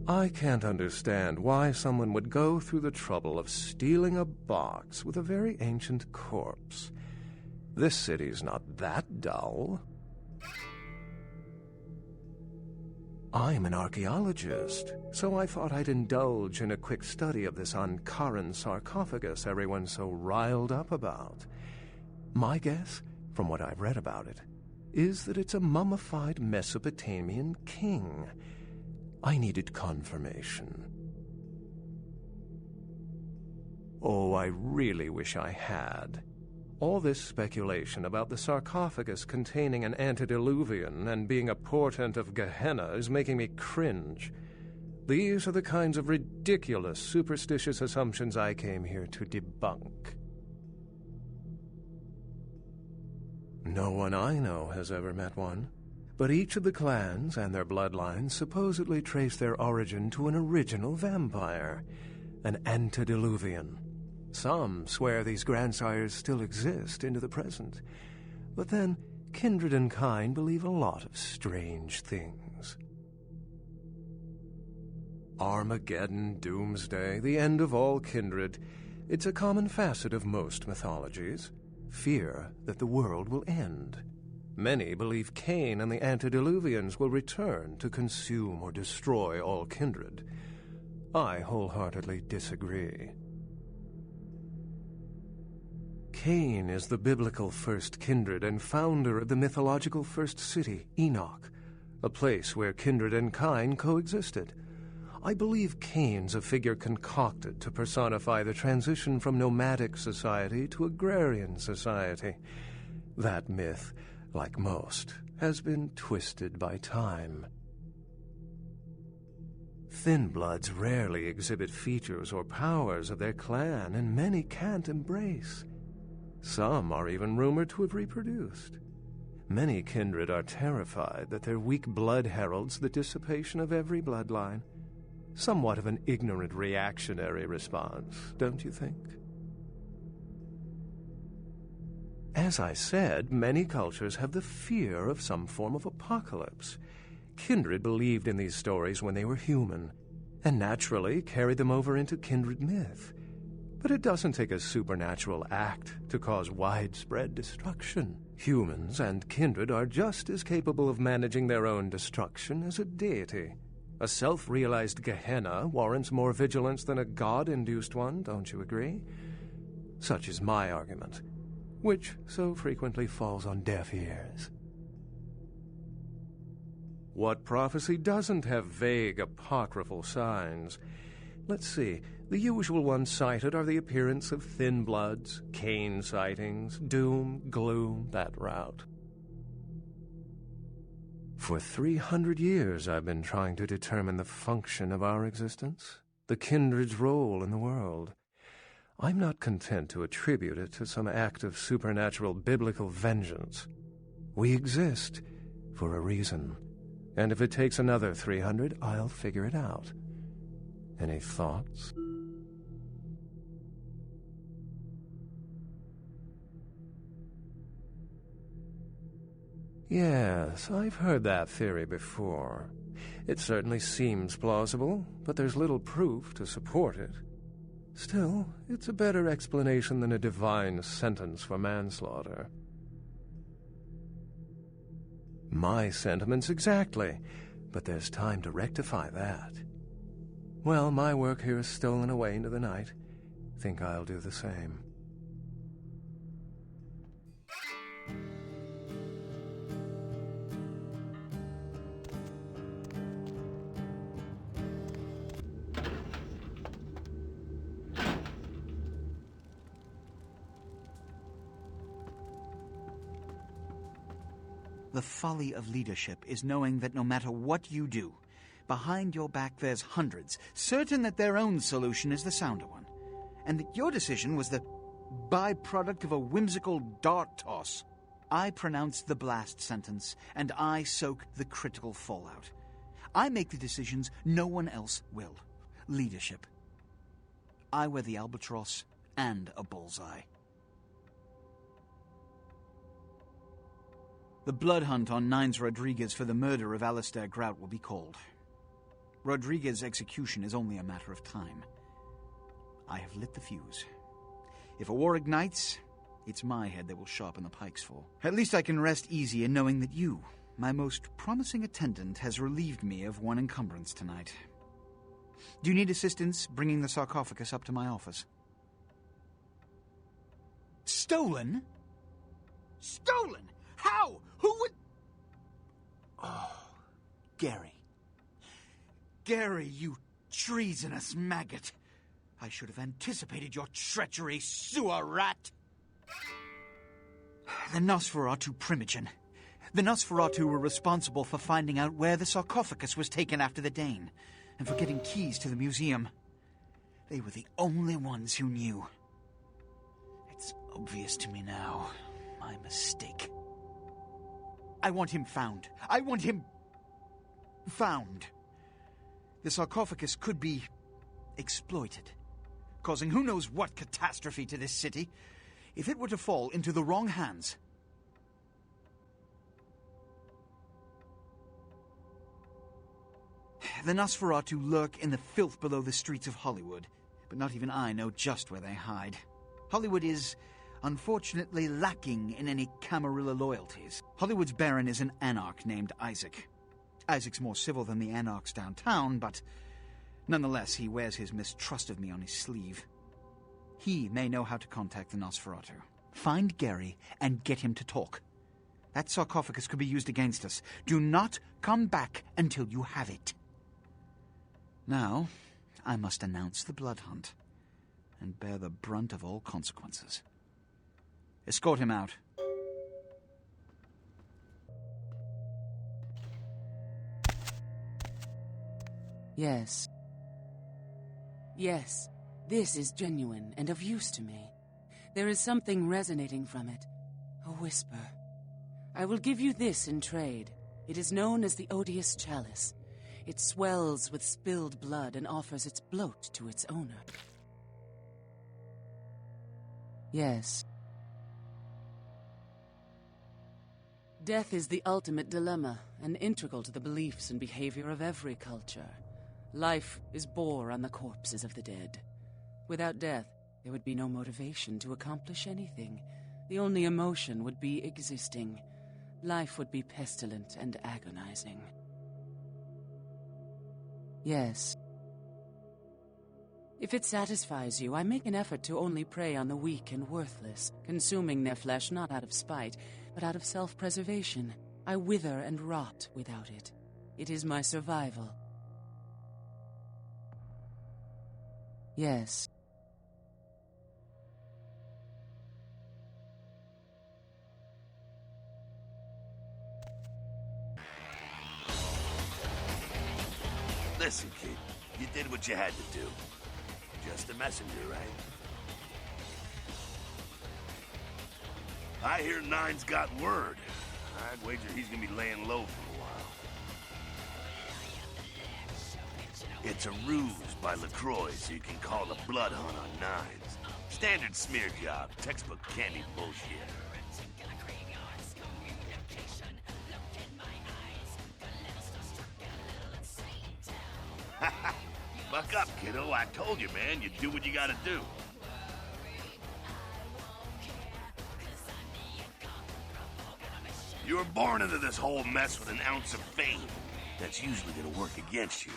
I can't understand why someone would go through the trouble of stealing a box with a very ancient corpse. This city's not that dull. I'm an archaeologist, so I thought I'd indulge in a quick study of this Ankaran sarcophagus everyone's so riled up about. My guess, from what I've read about it, is that it's a mummified Mesopotamian king. I needed confirmation. Oh, I really wish I had. All this speculation about the sarcophagus containing an antediluvian and being a portent of Gehenna is making me cringe. These are the kinds of ridiculous, superstitious assumptions I came here to debunk. No one I know has ever met one. But each of the clans and their bloodlines supposedly trace their origin to an original vampire, an antediluvian. Some swear these grandsires still exist into the present, but then kindred and kind believe a lot of strange things. Armageddon, doomsday, the end of all kindred. It's a common facet of most mythologies. Fear that the world will end. Many believe Cain and the antediluvians will return to consume or destroy all kindred. I wholeheartedly disagree. Cain is the biblical first kindred and founder of the mythological first city, Enoch, a place where kindred and kind coexisted. I believe Cain's a figure concocted to personify the transition from nomadic society to agrarian society. That myth, like most, has been twisted by time. Thin bloods rarely exhibit features or powers of their clan, and many can't embrace. Some are even rumored to have reproduced. Many kindred are terrified that their weak blood heralds the dissipation of every bloodline. Somewhat of an ignorant reactionary response, don't you think? As I said, many cultures have the fear of some form of apocalypse. Kindred believed in these stories when they were human, and naturally carried them over into kindred myth. But it doesn't take a supernatural act to cause widespread destruction. Humans and kindred are just as capable of managing their own destruction as a deity. A self-realized Gehenna warrants more vigilance than a god-induced one, don't you agree? Such is my argument, which so frequently falls on deaf ears. What prophecy doesn't have vague, apocryphal signs? Let's see. The usual ones cited are the appearance of thin bloods, Cain sightings, doom, gloom, that route. For 300 years I've been trying to determine the function of our existence, the kindred's role in the world. I'm not content to attribute it to some act of supernatural biblical vengeance. We exist for a reason, and if it takes another 300, I'll figure it out. Any thoughts? Yes, I've heard that theory before. It certainly seems plausible, but there's little proof to support it. Still, it's a better explanation than a divine sentence for manslaughter. My sentiments exactly, but there's time to rectify that. Well, my work here is stolen away into the night. Think I'll do the same. The folly of leadership is knowing that no matter what you do, behind your back there's hundreds, certain that their own solution is the sounder one, and that your decision was the byproduct of a whimsical dart toss. I pronounce the blast sentence, and I soak the critical fallout. I make the decisions no one else will. Leadership. I wear the albatross and a bullseye. The blood hunt on Nines Rodriguez for the murder of Alistair Grout will be called. Rodriguez's execution is only a matter of time. I have lit the fuse. If a war ignites, it's my head they will sharpen the pikes for. At least I can rest easy in knowing that you, my most promising attendant, has relieved me of one encumbrance tonight. Do you need assistance bringing the sarcophagus up to my office? Stolen? Stolen? How? Who would... Oh, Gary. Gary, you treasonous maggot. I should have anticipated your treachery, sewer rat. The Nosferatu Primogen. The Nosferatu were responsible for finding out where the sarcophagus was taken after the Dane, and for getting keys to the museum. They were the only ones who knew. It's obvious to me now. My mistake. I want him found. I want him found. The sarcophagus could be exploited, causing who knows what catastrophe to this city. If it were to fall into the wrong hands... The Nosferatu lurk in the filth below the streets of Hollywood, but not even I know just where they hide. Hollywood is, unfortunately, lacking in any Camarilla loyalties. Hollywood's baron is an anarch named Isaac. Isaac's more civil than the anarchs downtown, but nonetheless he wears his mistrust of me on his sleeve. He may know how to contact the Nosferatu. Find Gary and get him to talk. That sarcophagus could be used against us. Do not come back until you have it. Now, I must announce the blood hunt and bear the brunt of all consequences. Escort him out. Yes. Yes, this is genuine and of use to me. There is something resonating from it. A whisper. I will give you this in trade. It is known as the Odious Chalice. It swells with spilled blood and offers its bloat to its owner. Yes. Death is the ultimate dilemma, and integral to the beliefs and behavior of every culture. Life is bore on the corpses of the dead. Without death, there would be no motivation to accomplish anything. The only emotion would be existing. Life would be pestilent and agonizing. Yes. If it satisfies you, I make an effort to only prey on the weak and worthless, consuming their flesh not out of spite, but out of self-preservation. I wither and rot without it. It is my survival. Yes. Listen, kid, you did what you had to do. Just a messenger, right? I hear Nine's got word. I'd wager he's gonna be laying low for a while. It's a ruse by Lacroix so you can call the blood hunt on Nines. Standard smear job, textbook candy bullshit. Buck up, kiddo. I told you, man. You do what you gotta do. You were born into this whole mess with an ounce of fame. That's usually gonna work against you.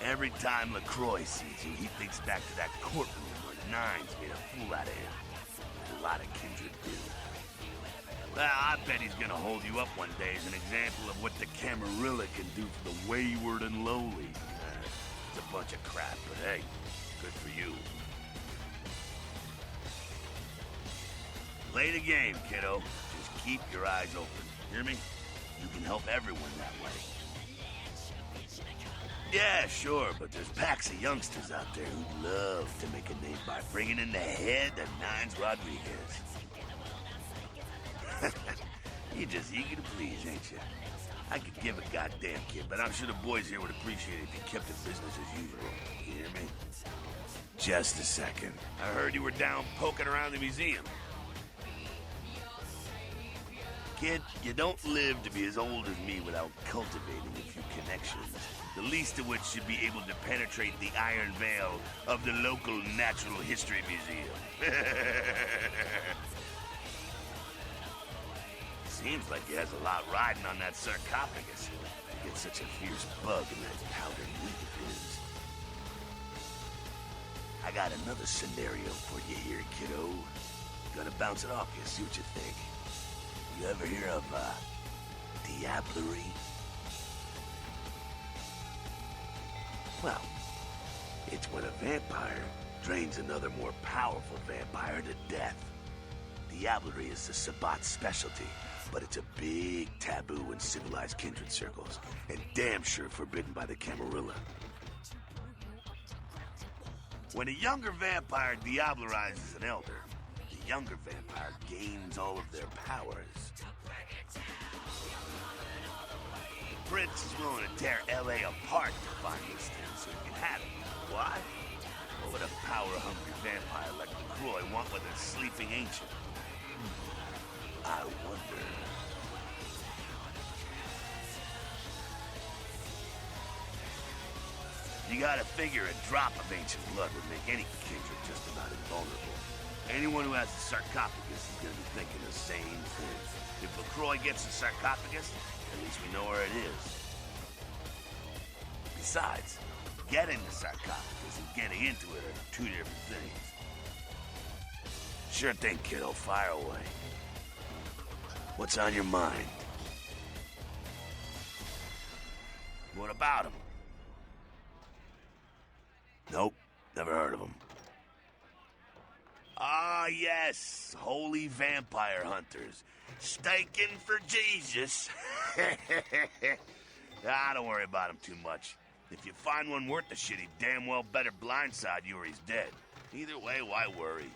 Every time Lacroix sees you, he thinks back to that courtroom where Nines made a fool out of him. A lot of kindred do. Well, I bet he's gonna hold you up one day as an example of what the Camarilla can do for the wayward and lowly. It's a bunch of crap, but hey, good for you. Play the game, kiddo. Just keep your eyes open. Hear me? You can help everyone that way. Yeah, sure, but there's packs of youngsters out there who'd love to make a name by bringing in the head of Nines Rodriguez. You're just eager to please, ain't you? I could give a goddamn, kid, but I'm sure the boys here would appreciate it if you kept it business as usual. You hear me? Just a second. I heard you were down poking around the museum. Kid, you don't live to be as old as me without cultivating a few connections. The least of which should be able to penetrate the iron veil of the local Natural History Museum. Seems like he has a lot riding on that sarcophagus to get such a fierce bug in that powdered meat of his. I got another scenario for you here, kiddo. Gonna bounce it off you, see what you think. You ever hear of, diablerie? Well, it's when a vampire drains another more powerful vampire to death. Diablerie is the Sabbat's specialty, but it's a big taboo in civilized kindred circles, and damn sure forbidden by the Camarilla. When a younger vampire diablerizes an elder, the younger vampire gains all of their powers. Prince is willing to tear L.A. apart to find this thing so he can have it. Why? What would a power-hungry vampire like Lacroix want with a sleeping ancient? I wonder. You gotta figure a drop of ancient blood would make any kindred just about invulnerable. Anyone who has a sarcophagus is gonna be thinking the same thing. If Lacroix gets a sarcophagus, at least we know where it is. Besides, getting the sarcophagus and getting into it are two different things. Sure thing, kiddo. Fire away. What's on your mind? What about him? Nope, never heard of him. Ah, yes, holy vampire hunters. Staking for Jesus. Don't worry about him too much. If you find one worth the shit, he damn well better blindside you or he's dead. Either way, why worry?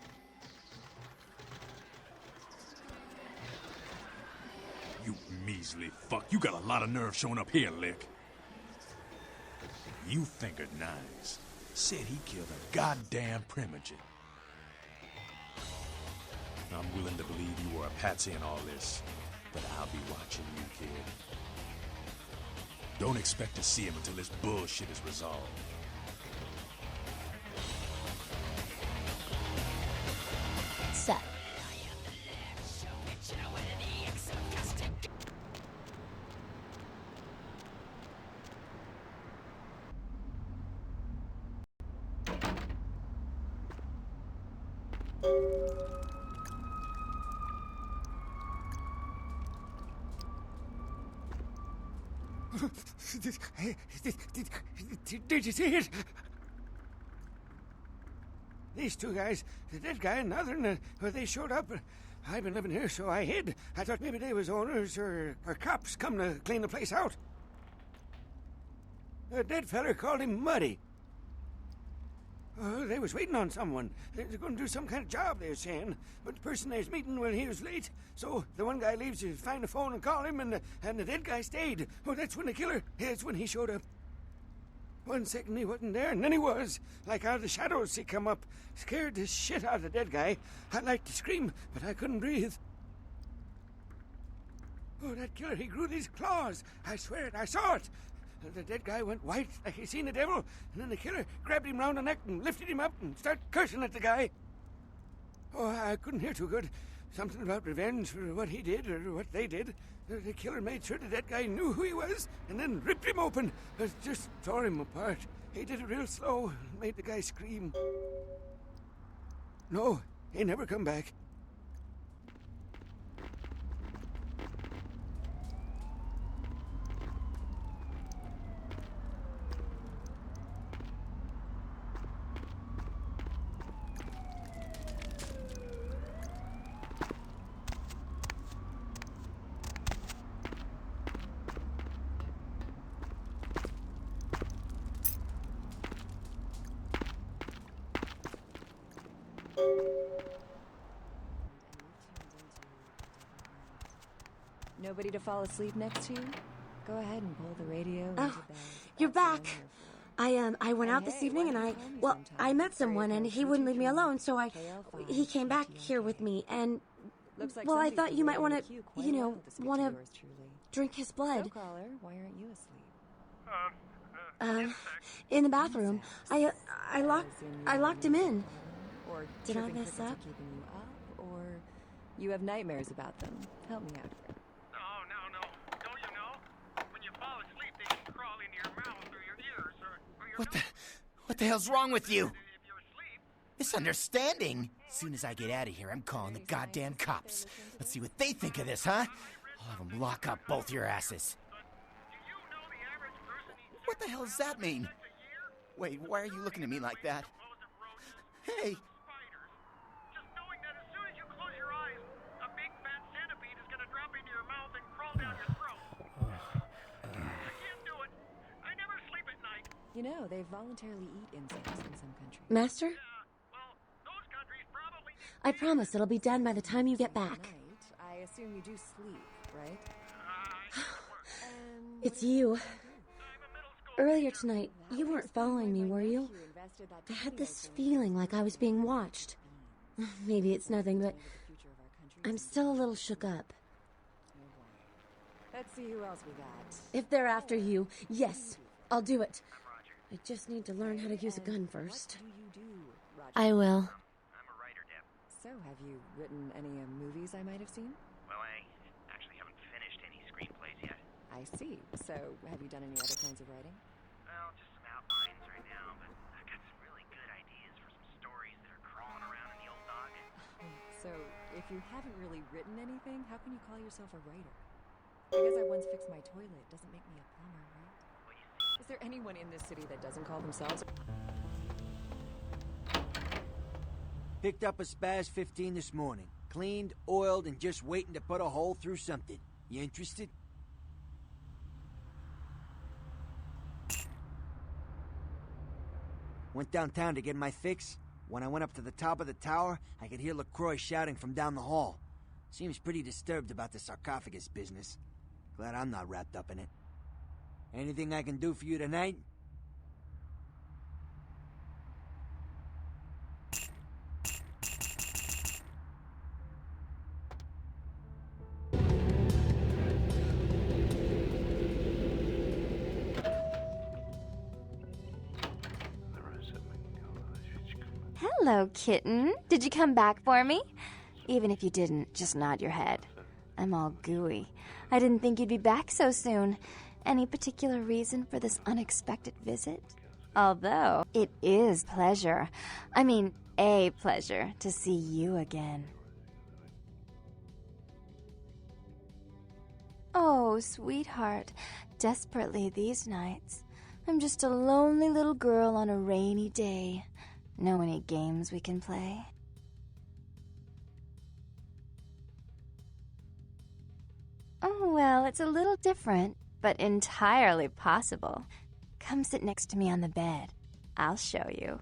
You measly fuck. You got a lot of nerve showing up here, Lick. You think it nice. Said he killed a goddamn primogen. I'm willing to believe you were a patsy in all this, but I'll be watching you, kid. Don't expect to see him until this bullshit is resolved. Set. Did you see it? These two guys, the dead guy and the other one, they showed up. I've been living here, so I hid. I thought maybe they was owners or cops come to clean the place out. The dead feller called him Muddy. They was waiting on someone. They was going to do some kind of job, they were saying. But the person they was meeting, well, he was late. So the one guy leaves to find the phone and call him, and the dead guy stayed. Oh, that's when the killer, that's when he showed up. 1 second he wasn't there, and then he was. Like out of the shadows he come up. Scared the shit out of the dead guy. I'd like to scream, but I couldn't breathe. Oh, that killer, he grew these claws. I swear it, I saw it. The dead guy went white like he seen the devil, and then the killer grabbed him round the neck and lifted him up and started cursing at the guy. Oh, I couldn't hear too good. Something about revenge for what he did or what they did. The killer made sure the dead guy knew who he was and then ripped him open. Just tore him apart. He did it real slow and made the guy scream. No, he never come back. Nobody to fall asleep next to you? Go ahead and pull the radio into bed. You're back. I went out this evening and I met someone and he wouldn't leave me alone, so he came back here with me and well, I thought you might want to, want to drink his blood. So, caller, why aren't you asleep? In the bathroom. I locked him in. Or did I tripping mess crickets are up? keeping you up, or you have nightmares about them. Help me out here. No. Don't you know? When you fall asleep, they can crawl into your mouth or your ears or your What the hell's wrong with you? Misunderstanding. As soon as I get out of here, I'm calling the goddamn cops. Let's see what they think of this, huh? I'll have them lock up both your asses. What the hell does that mean? Wait, why are you looking at me like that? Hey! Just knowing that as soon as you close your eyes, a big fat centipede is gonna drop into your mouth and crawl down your throat. I can't do it. I never sleep at night. You know, they voluntarily eat insects in some countries. Master? I promise it'll be done by the time you get back. I assume you do sleep, right? It's you. Earlier tonight, you weren't following me, were you? I had this feeling like I was being watched. Maybe it's nothing, but I'm still a little shook up. Let's see who else we got. If they're after you, yes, I'll do it. I just need to learn how to use a gun first. I will. So, have you written any movies I might have seen? Well, I actually haven't finished any screenplays yet. I see. So, have you done any other kinds of writing? Well, just some outlines right now, but I've got some really good ideas for some stories that are crawling around in the old dog. So, if you haven't really written anything, how can you call yourself a writer? Because I once fixed my toilet doesn't make me a plumber, right? Is there anyone in this city that doesn't call themselves... Picked up a Spaz 15 this morning. Cleaned, oiled, and just waiting to put a hole through something. You interested? Went downtown to get my fix. When I went up to the top of the tower, I could hear Lacroix shouting from down the hall. Seems pretty disturbed about the sarcophagus business. Glad I'm not wrapped up in it. Anything I can do for you tonight? Hello, kitten. Did you come back for me? Even if you didn't, just nod your head. I'm all gooey. I didn't think you'd be back so soon. Any particular reason for this unexpected visit? Although, it is pleasure. I mean, a pleasure to see you again. Oh, sweetheart, desperately these nights. I'm just a lonely little girl on a rainy day. Know any games we can play? Oh, well, it's a little different, but entirely possible. Come sit next to me on the bed. I'll show you.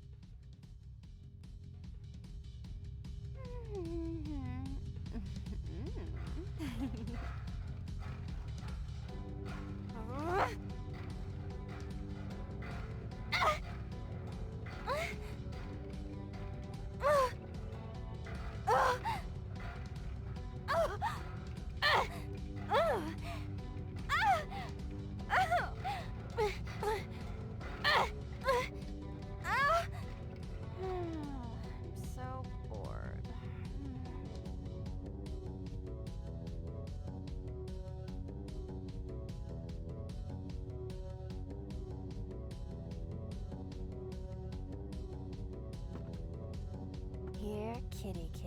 Here, kitty cat.